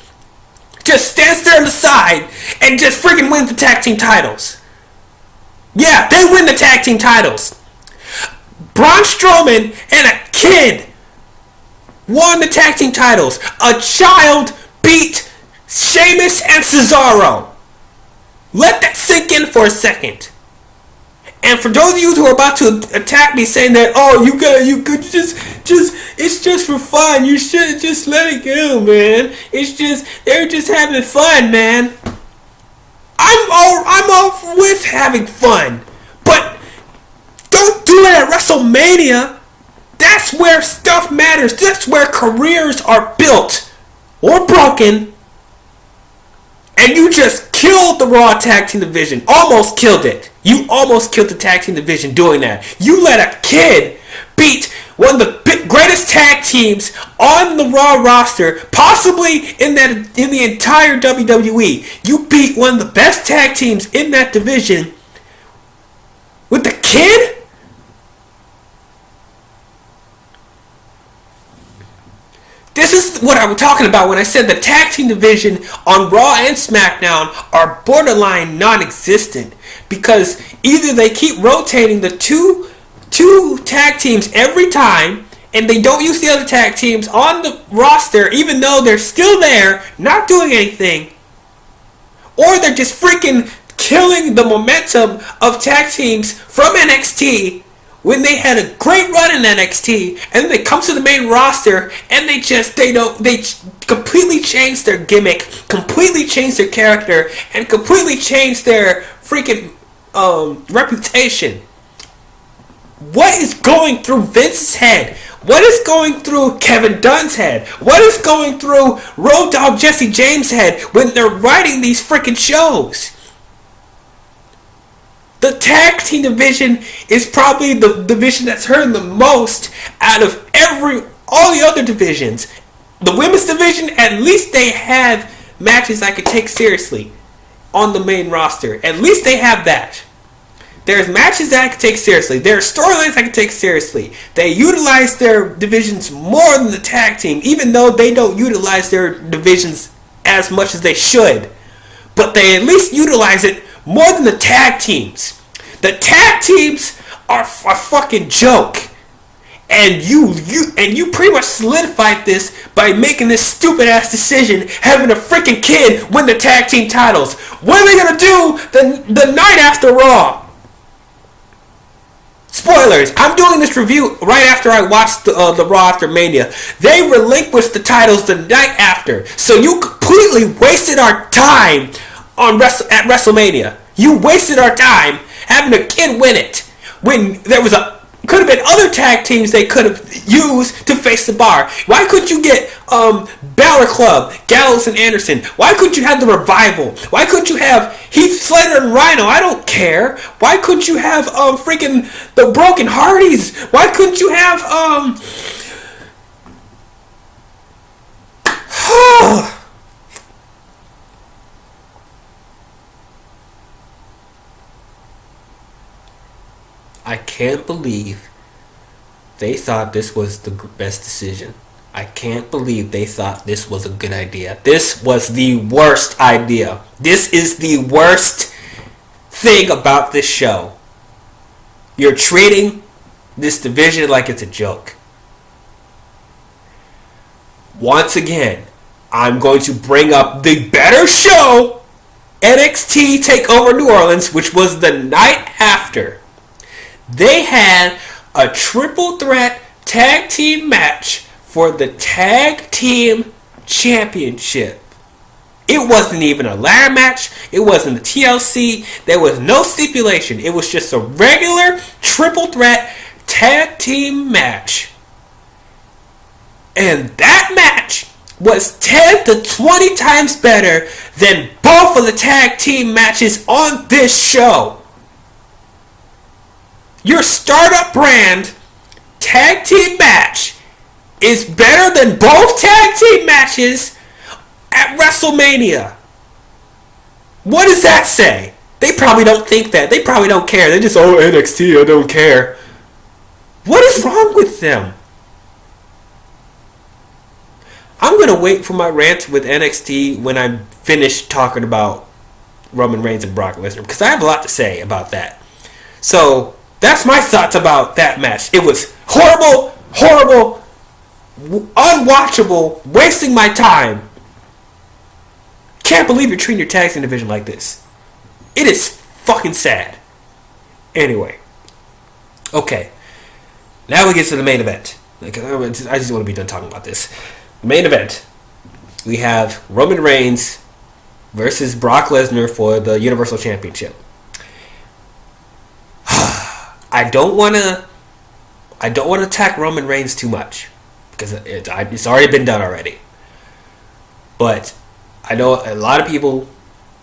just stands there on the side and just freaking wins the tag team titles. Yeah, they win the tag team titles. Braun Strowman and a kid won the tag team titles. A child beat Sheamus and Cesaro. Let that sink in for a second. And for those of you who are about to attack me saying that, oh, you could just, it's just for fun. You should just let it go, man. They're just having fun, man. I'm all with having fun. But don't do it at WrestleMania. That's where stuff matters. That's where careers are built or broken. And you just killed the Raw Tag Team Division. Almost killed it. You almost killed the Tag Team Division doing that. You let a kid beat one of the greatest tag teams on the Raw roster, possibly in the entire WWE. You beat one of the best tag teams in that division with the kid? This is what I'm talking about when I said the tag team division on Raw and SmackDown are borderline non-existent, because either they keep rotating the two tag teams every time and they don't use the other tag teams on the roster even though they're still there not doing anything, or they're just freaking killing the momentum of tag teams from NXT when they had a great run in NXT, and then they come to the main roster and they completely change their gimmick, completely change their character, and completely change their freaking reputation. What is going through Vince's head? What is going through Kevin Dunn's head? What is going through Road Dogg Jesse James' head when they're writing these freaking shows? The tag team division is probably the division that's hurting the most out of all the other divisions. The women's division, at least they have matches I could take seriously on the main roster. At least they have that. There's matches that I can take seriously. There are storylines I can take seriously. They utilize their divisions more than the tag team, even though they don't utilize their divisions as much as they should. But they at least utilize it more than the tag teams. The tag teams are a fucking joke. And you pretty much solidified this by making this stupid ass decision, having a freaking kid win the tag team titles. What are they gonna do the night after Raw? Spoilers, I'm doing this review right after I watched the Raw after Mania. They relinquished the titles the night after. So you completely wasted our time at WrestleMania. You wasted our time having a kid win it. When there was could have been other tag teams they could have used to face the bar. Why couldn't you get Balor Club, Gallows and Anderson? Why couldn't you have the Revival? Why couldn't you have Heath Slater and Rhino? I don't care. Why couldn't you have freaking the Broken Hardys? Why couldn't you have I can't believe they thought this was the best decision. I can't believe they thought this was a good idea. This was the worst idea. This is the worst thing about this show. You're treating this division like it's a joke. Once again, I'm going to bring up the better show, NXT TakeOver New Orleans, which was the night after. They had a triple threat tag team match for the tag team championship. It wasn't even a ladder match. It wasn't a TLC. There was no stipulation. It was just a regular triple threat tag team match. And that match was 10 to 20 times better than both of the tag team matches on this show. Your startup brand tag team match is better than both tag team matches at WrestleMania. What does that say? They probably don't think that. They probably don't care. They just, NXT, I don't care. What is wrong with them? I'm going to wait for my rant with NXT when I'm finished talking about Roman Reigns and Brock Lesnar, because I have a lot to say about that. So, that's my thoughts about that match. It was horrible, unwatchable, wasting my time. Can't believe you're treating your tag team division like this. It is fucking sad. Anyway. Okay. Now we get to the main event. I just want to be done talking about this. Main event. We have Roman Reigns versus Brock Lesnar for the Universal Championship. I don't want to attack Roman Reigns too much because it's already been done already. But I know a lot of people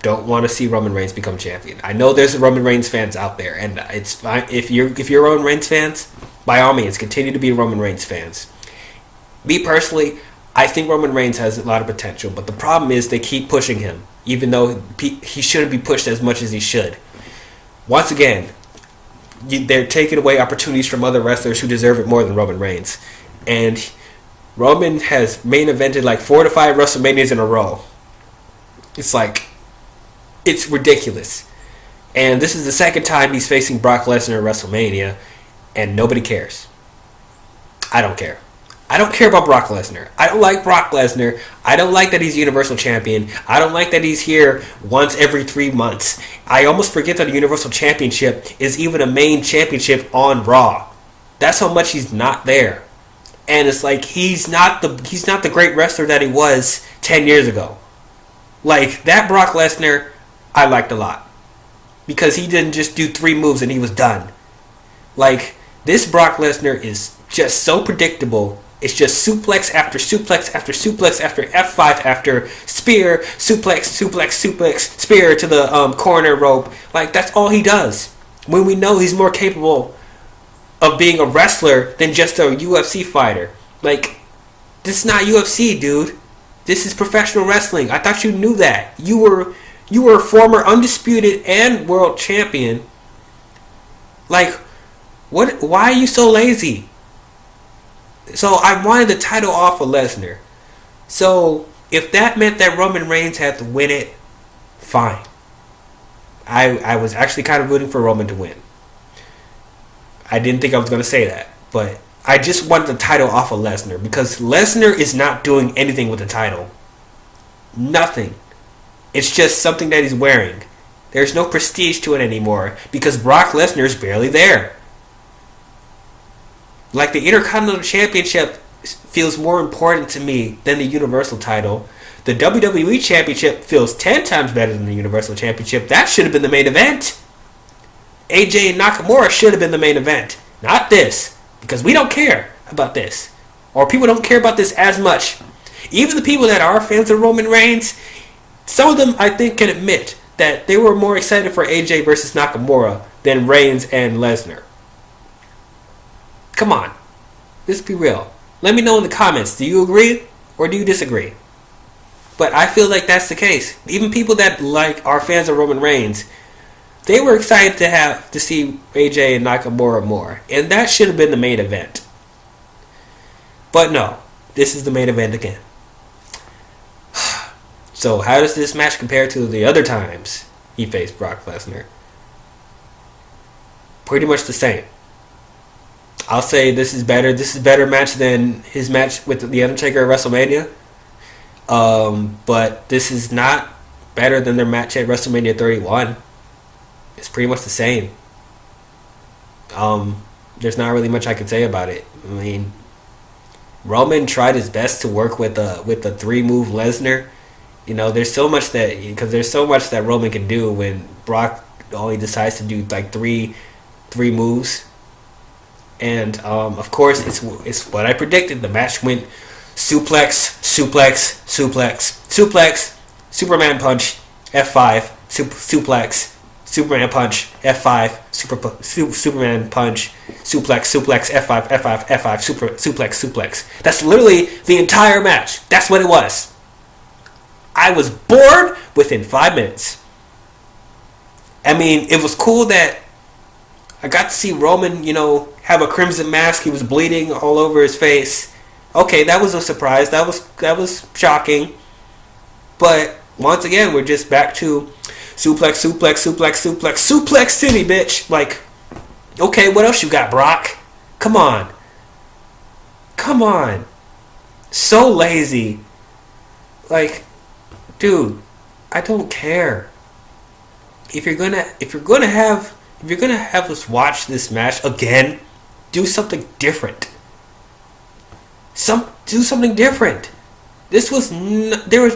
don't want to see Roman Reigns become champion. I know there's Roman Reigns fans out there, and it's fine if you're Roman Reigns fans. By all means, continue to be Roman Reigns fans. Me personally, I think Roman Reigns has a lot of potential, but the problem is they keep pushing him, even though he shouldn't be pushed as much as he should. Once again, they're taking away opportunities from other wrestlers who deserve it more than Roman Reigns. And Roman has main evented like 4 to 5 WrestleManias in a row. It's ridiculous. And this is the second time he's facing Brock Lesnar at WrestleMania, and nobody cares. I don't care. I don't care about Brock Lesnar. I don't like Brock Lesnar. I don't like that he's Universal Champion. I don't like that he's here once every 3 months. I almost forget that a Universal Championship is even a main championship on Raw. That's how much he's not there. And it's like he's not the great wrestler that he was 10 years ago. Like, that Brock Lesnar, I liked a lot. Because he didn't just do 3 moves and he was done. Like, this Brock Lesnar is just so predictable. It's just suplex after suplex after suplex after F5 after spear, suplex, spear to the corner rope. Like, that's all he does. When we know he's more capable of being a wrestler than just a UFC fighter. Like, this is not UFC, dude. This is professional wrestling. I thought you knew that. You were a former undisputed and world champion. Like, what? Why are you so lazy? So I wanted the title off of Lesnar. So if that meant that Roman Reigns had to win it, fine. I was actually kind of rooting for Roman to win. I didn't think I was going to say that, but I just wanted the title off of Lesnar because Lesnar is not doing anything with the title. Nothing. It's just something that he's wearing. There's no prestige to it anymore because Brock Lesnar is barely there. Like, the Intercontinental Championship feels more important to me than the Universal title. The WWE Championship feels 10 times better than the Universal Championship. That should have been the main event. AJ and Nakamura should have been the main event. Not this. Because we don't care about this. Or people don't care about this as much. Even the people that are fans of Roman Reigns, some of them, I think, can admit that they were more excited for AJ versus Nakamura than Reigns and Lesnar. Come on. Let's be real. Let me know in the comments. Do you agree or do you disagree? But I feel like that's the case. Even people that are fans of Roman Reigns, they were excited to see AJ and Nakamura more. And that should have been the main event. But no. This is the main event again. So how does this match compare to the other times he faced Brock Lesnar? Pretty much the same. I'll say this is better. This is a better match than his match with The Undertaker at WrestleMania. But this is not better than their match at WrestleMania 31. It's pretty much the same. There's not really much I can say about it. I mean, Roman tried his best to work with the 3-move Lesnar. You know, there's so much that Roman can do when Brock only decides to do like three moves. And of course, it's what I predicted. The match went suplex, Superman punch, F5, suplex, Superman punch, F5, Superman punch, suplex, F5, suplex. That's literally the entire match. That's what it was. I was bored within 5 minutes. I mean, it was cool that I got to see Roman, have a crimson mask. He was bleeding all over his face. Okay, that was a surprise. That was shocking. But once again, we're just back to suplex city, bitch. Like, okay, what else you got, Brock? Come on. So lazy. Like, dude, I don't care. If you're gonna have us watch this match again, do something different. Do something different. There was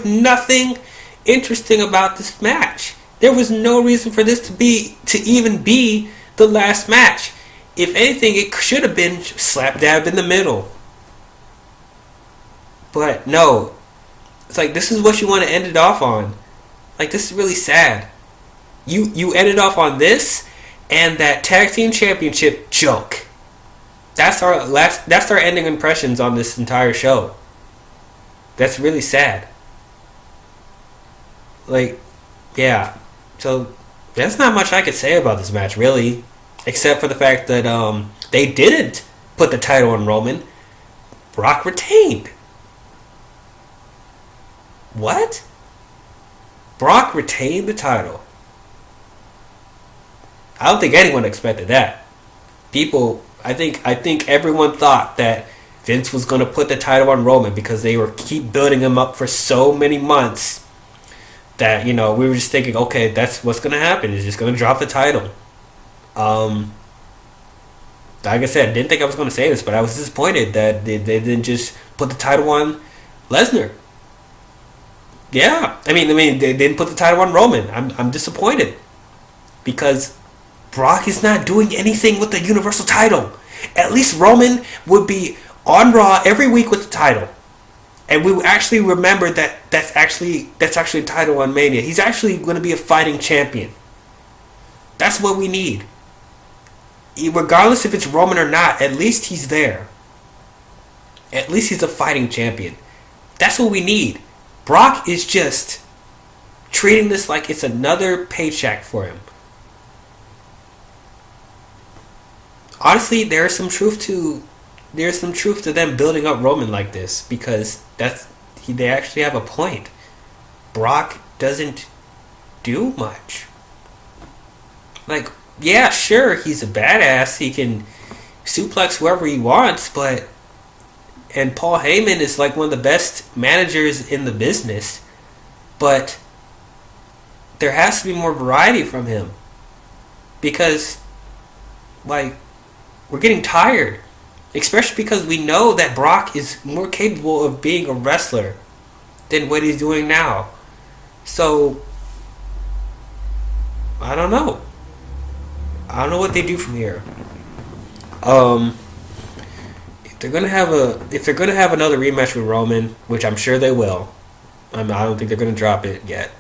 nothing interesting about this match. There was no reason for this to even be the last match. If anything, it should have been slap dab in the middle. But no. It's like, this is what you want to end it off on. Like, this is really sad. You ended off on this and that tag team championship joke. That's our ending impressions on this entire show. That's really sad. Like, yeah. So there's not much I could say about this match, really, except for the fact that they didn't put the title on Roman. Brock retained. What? Brock retained the title. I don't think anyone expected that. I think everyone thought that Vince was going to put the title on Roman because they were keep building him up for so many months that, we were just thinking, okay, that's what's going to happen. He's just going to drop the title. Like I said, I didn't think I was going to say this, but I was disappointed that they didn't just put the title on Lesnar. Yeah, I mean, they didn't put the title on Roman. I'm disappointed because Brock is not doing anything with the Universal title. At least Roman would be on Raw every week with the title, and we would actually remember that that's actually a title on Mania. He's actually going to be a fighting champion. That's what we need. Regardless if it's Roman or not, at least he's there. At least he's a fighting champion. That's what we need. Brock is just treating this like it's another paycheck for him. Honestly, there's some truth to them building up Roman like this, because they actually have a point. Brock doesn't do much. Like, yeah, sure, he's a badass. He can suplex whoever he wants, and Paul Heyman is like one of the best managers in the business, but there has to be more variety from him, because, like, we're getting tired, especially because we know that Brock is more capable of being a wrestler than what he's doing now. So, I don't know. I don't know what they do from here. If they're gonna have another rematch with Roman, which I'm sure they will, I don't think they're gonna drop it yet.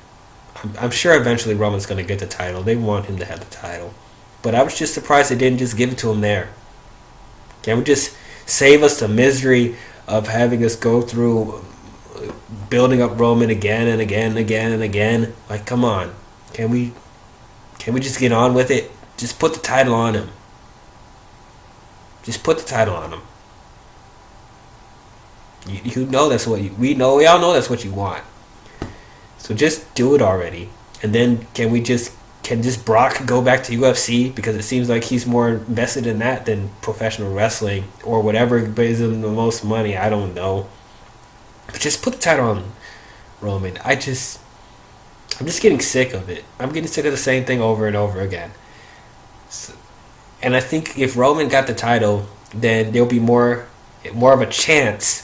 I'm sure eventually Roman's gonna get the title. They want him to have the title, but I was just surprised they didn't just give it to him there. Can we just save us the misery of having us go through building up Roman again and again and again and again? Like, come on, can we just get on with it? Just put the title on him. Just put the title on him. You know that's what we all know that's what you want. So just do it already. And then can Brock go back to UFC, because it seems like he's more invested in that than professional wrestling or whatever pays him the most money. I don't know. But just put the title on Roman. I'm just getting sick of it. I'm getting sick of the same thing over and over again. And I think if Roman got the title, then there'll be more of a chance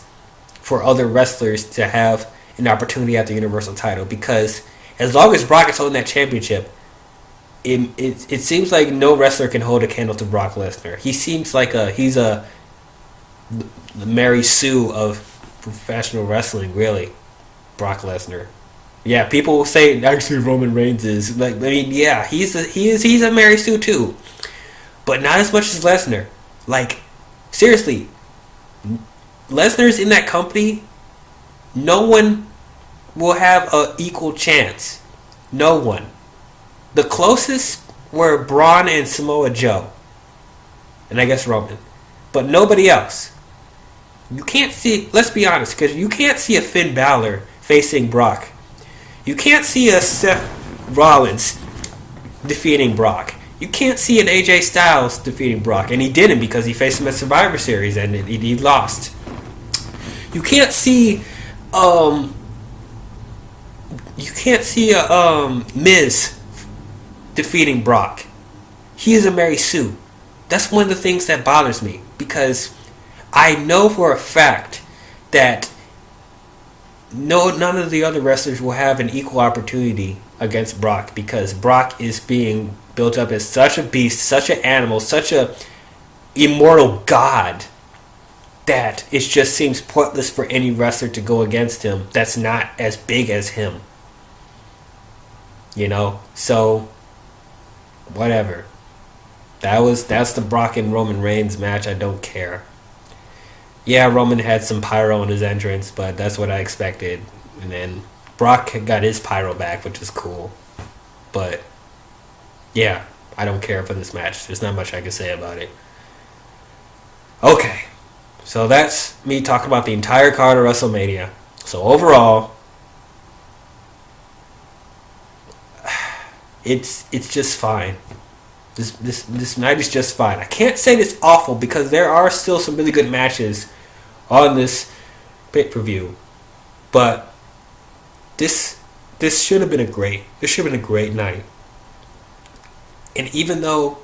for other wrestlers to have an opportunity at the Universal title. Because as long as Brock is holding that championship, it seems like no wrestler can hold a candle to Brock Lesnar. He seems like he's the Mary Sue of professional wrestling, really. Brock Lesnar. Yeah, people will say actually Roman Reigns is like, I mean, yeah, he's a Mary Sue too, but not as much as Lesnar. Like, seriously, Lesnar's in that company. No one will have an equal chance. No one. The closest were Braun and Samoa Joe, and I guess Roman, but nobody else. You can't see. Let's be honest, because you can't see a Finn Balor facing Brock. You can't see a Seth Rollins defeating Brock. You can't see an AJ Styles defeating Brock, and he didn't, because he faced him at Survivor Series and he lost. You can't see Miz defeating Brock. He is a Mary Sue. That's one of the things that bothers me, because I know for a fact that none of the other wrestlers will have an equal opportunity against Brock, because Brock is being built up as such a beast, such an animal, such a immortal god, that it just seems pointless for any wrestler to go against him that's not as big as him. You know? So, whatever. That's the Brock and Roman Reigns match. I don't care. Yeah, Roman had some pyro in his entrance, but that's what I expected. And then Brock got his pyro back, which is cool. But, yeah, I don't care for this match. There's not much I can say about it. Okay, so that's me talking about the entire card of WrestleMania. So overall, it's just fine. This night is just fine. I can't say it's awful, because there are still some really good matches on this pay-per-view, but this should have been a great night. And even though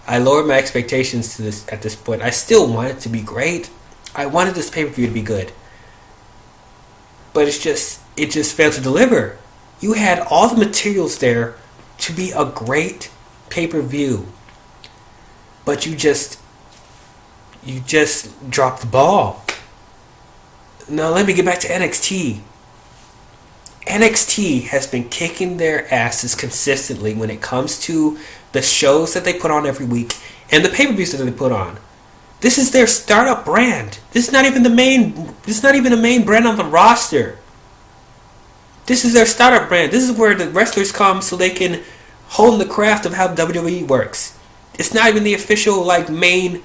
I lowered my expectations to this at this point, I still want it to be great. I wanted this pay-per-view to be good, but it just failed to deliver. You had all the materials there to be a great pay-per-view, but you just dropped the ball. Now let me get back to NXT. NXT has been kicking their asses consistently when it comes to the shows that they put on every week and the pay-per-views that they put on. This is their startup brand. This is not even the main brand on the roster. This is their startup brand. This is where the wrestlers come so they can hone the craft of how WWE works. It's not even the official like main,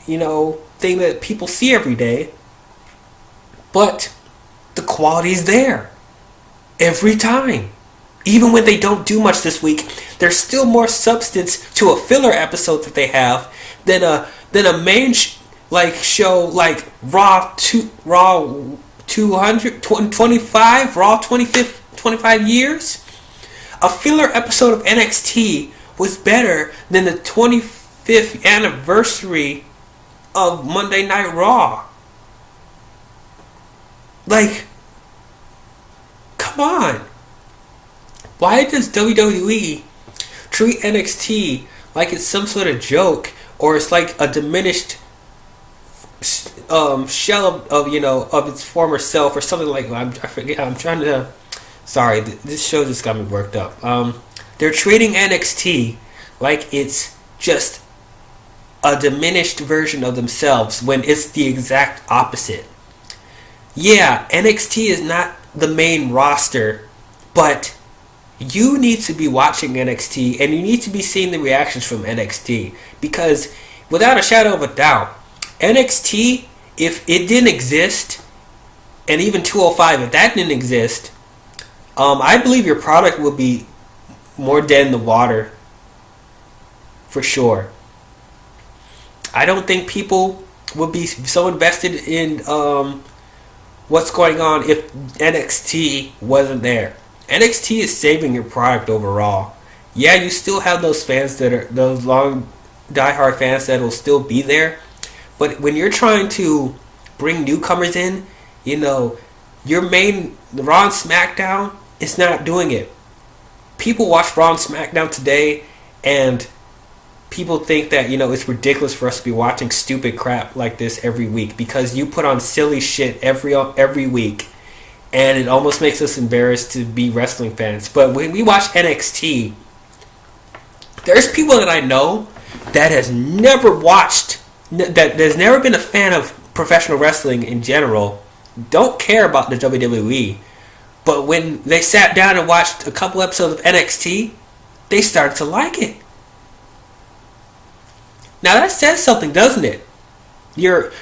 thing that people see every day. But the quality's there every time. Even when they don't do much this week, there's still more substance to a filler episode that they have than a main show like Raw 225 Raw 25 years. A filler episode of NXT was better than the 25th anniversary of Monday Night Raw. Like, come on. Why does WWE treat NXT like it's some sort of joke, or it's like a diminished shell of its former self, or something like that? I forget. I'm trying to. Sorry, this show just got me worked up. They're treating NXT like it's just a diminished version of themselves when it's the exact opposite. Yeah, NXT is not the main roster, but you need to be watching NXT and you need to be seeing the reactions from NXT, because without a shadow of a doubt, NXT, if it didn't exist, and even 205, if that didn't exist, I believe your product would be more dead in the water, for sure. I don't think people would be so invested in what's going on if NXT wasn't there. NXT is saving your product overall. Yeah, you still have those fans that are those long diehard fans that will still be there, but when you're trying to bring newcomers in, your main Raw and SmackDown is not doing it. People watch Raw and SmackDown today, and people think that it's ridiculous for us to be watching stupid crap like this every week, because you put on silly shit every week, and it almost makes us embarrassed to be wrestling fans. But when we watch NXT, there's people that I know that has never been a fan of professional wrestling in general, don't care about the WWE, but when they sat down and watched a couple episodes of NXT, they started to like it. Now that says something, doesn't it? Your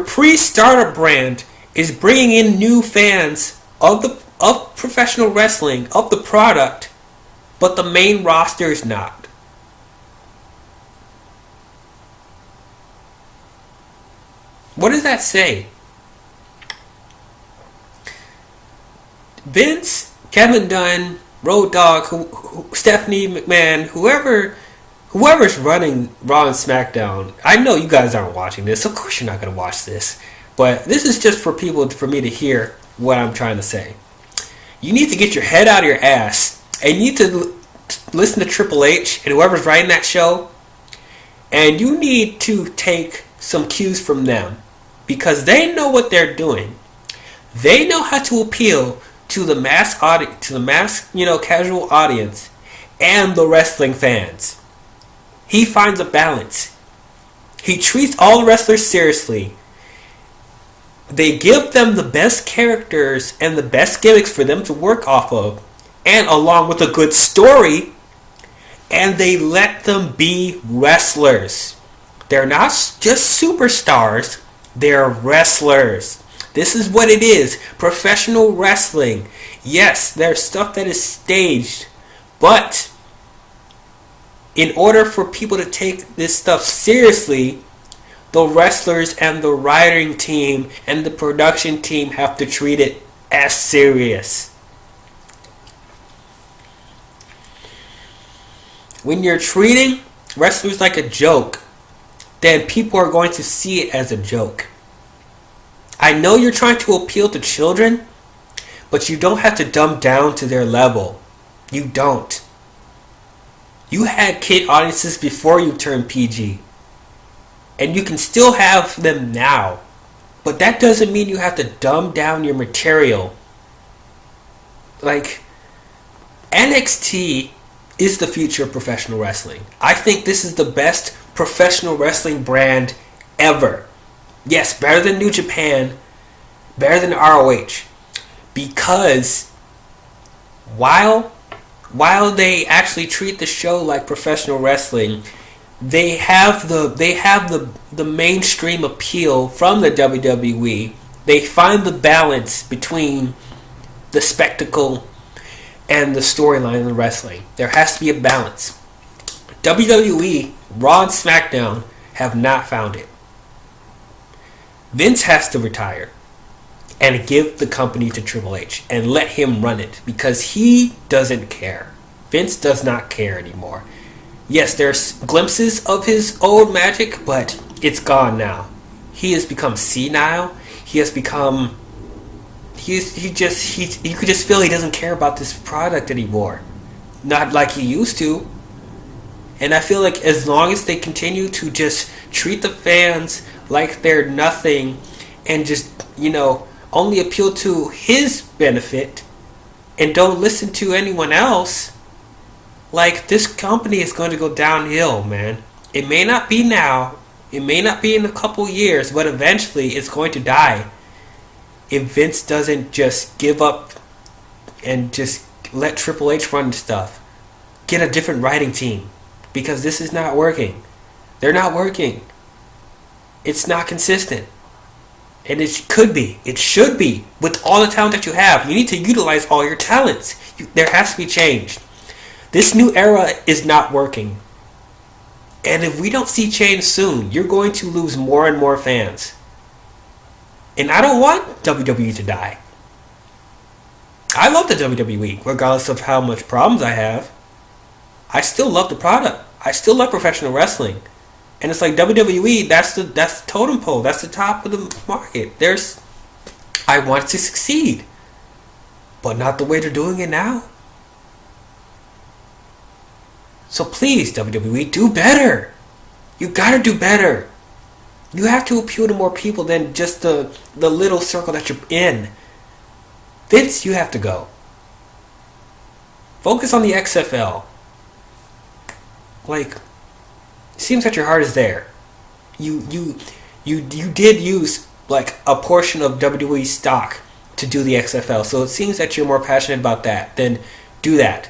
pre-starter brand is bringing in new fans of professional wrestling, of the product, but the main roster is not. What does that say? Vince, Kevin Dunn, Road Dogg, Stephanie McMahon, whoever's running Raw and SmackDown, I know you guys aren't watching this. Of course you're not going to watch this. But this is just for me to hear what I'm trying to say. You need to get your head out of your ass, and you need to listen to Triple H and whoever's writing that show, and you need to take some cues from them, because they know what they're doing. They know how to appeal to the mass audience, casual audience, and the wrestling fans. He finds a balance. He treats all the wrestlers seriously. They give them the best characters and the best gimmicks for them to work off of, and along with a good story, and they let them be wrestlers. They're not just superstars, they're wrestlers. This is what it is, professional wrestling. Yes, there's stuff that is staged, but in order for people to take this stuff seriously, the wrestlers and the writing team and the production team have to treat it as serious. When you're treating wrestlers like a joke, then people are going to see it as a joke. I know you're trying to appeal to children, but you don't have to dumb down to their level. You don't. You had kid audiences before you turned PG. And you can still have them now. But that doesn't mean you have to dumb down your material. Like, NXT is the future of professional wrestling. I think this is the best professional wrestling brand ever. Yes, better than New Japan, better than ROH, because while they actually treat the show like professional wrestling, they have the mainstream appeal from the WWE. They find the balance between the spectacle and the storyline of wrestling. There has to be a balance. WWE, Raw and SmackDown have not found it. Vince has to retire and give the company to Triple H and let him run it because he doesn't care. Vince does not care anymore. Yes, there's glimpses of his old magic, but it's gone now. He has become senile. He has become you could just feel he doesn't care about this product anymore. Not like he used to. And I feel like as long as they continue to just treat the fans like they're nothing and just, only appeal to his benefit and don't listen to anyone else, like, this company is going to go downhill, man. It may not be now. It may not be in a couple years, but eventually it's going to die. If Vince doesn't just give up and just let Triple H run the stuff. Get a different writing team. Because this is not working. They're not working. It's not consistent. And it could be. It should be. With all the talent that you have. You need to utilize all your talents. There has to be change. This new era is not working. And if we don't see change soon, you're going to lose more and more fans. And I don't want WWE to die. I love the WWE, regardless of how much problems I have. I still love the product. I still love professional wrestling. And it's like WWE, that's the totem pole. That's the top of the market. I want it to succeed. But not the way they're doing it now. So please, WWE, do better. You gotta do better. You have to appeal to more people than just the little circle that you're in. Vince, you have to go. Focus on the XFL. Like, it seems that your heart is there. You did use like a portion of WWE stock to do the XFL, so it seems that you're more passionate about that. Then do that.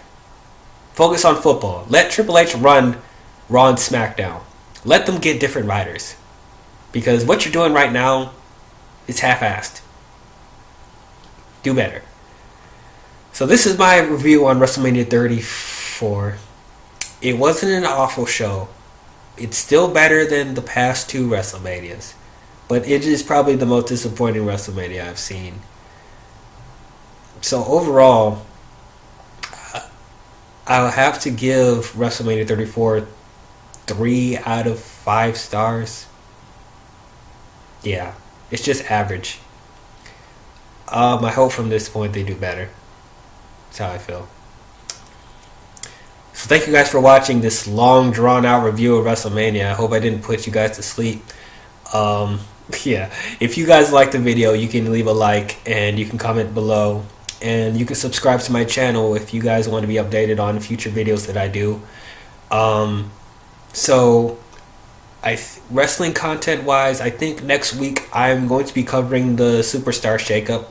Focus on football. Let Triple H run Raw and SmackDown. Let them get different writers. Because what you're doing right now is half-assed. Do better. So this is my review on WrestleMania 34. It wasn't an awful show. It's still better than the past two WrestleManias. But it is probably the most disappointing WrestleMania I've seen. So overall, I'll have to give WrestleMania 34 3 out of 5 stars. Yeah, it's just average. I hope from this point they do better. That's how I feel. So thank you guys for watching this long drawn out review of WrestleMania. I hope I didn't put you guys to sleep. Yeah, if you guys like the video, you can leave a like and you can comment below. And you can subscribe to my channel if you guys want to be updated on future videos that I do. So wrestling content wise, I think next week I'm going to be covering the Superstar Shakeup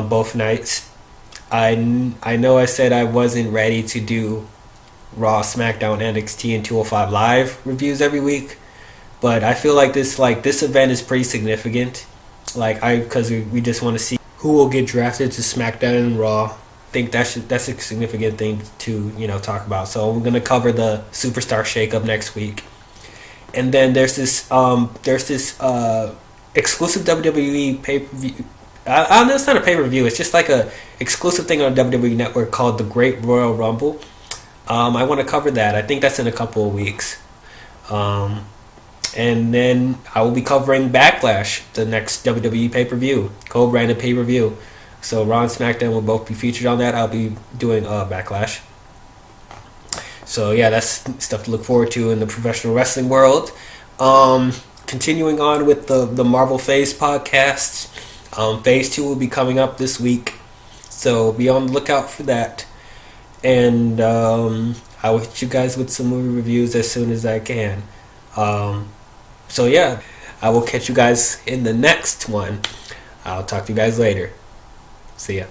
both nights. I know I said I wasn't ready to do Raw, SmackDown, NXT, and 205 Live reviews every week, but I feel like this event is pretty significant. Because we just want to see who will get drafted to SmackDown and Raw. I think that's a significant thing to talk about. So we're gonna cover the Superstar Shakeup next week, and then there's this exclusive WWE pay-per-view. I know it's not a pay-per-view. It's just like a exclusive thing on WWE Network called the Great Royal Rumble. I want to cover that. I think that's in a couple of weeks. And then I will be covering Backlash, the next WWE pay-per-view, co-branded pay-per-view. So Raw and SmackDown will both be featured on that. I'll be doing Backlash. So yeah, that's stuff to look forward to in the professional wrestling world. Continuing on with the Marvel Phase podcasts. Phase 2 will be coming up this week. So be on the lookout for that. And I will hit you guys with some movie reviews as soon as I can. So yeah, I will catch you guys in the next one. I'll talk to you guys later. See ya.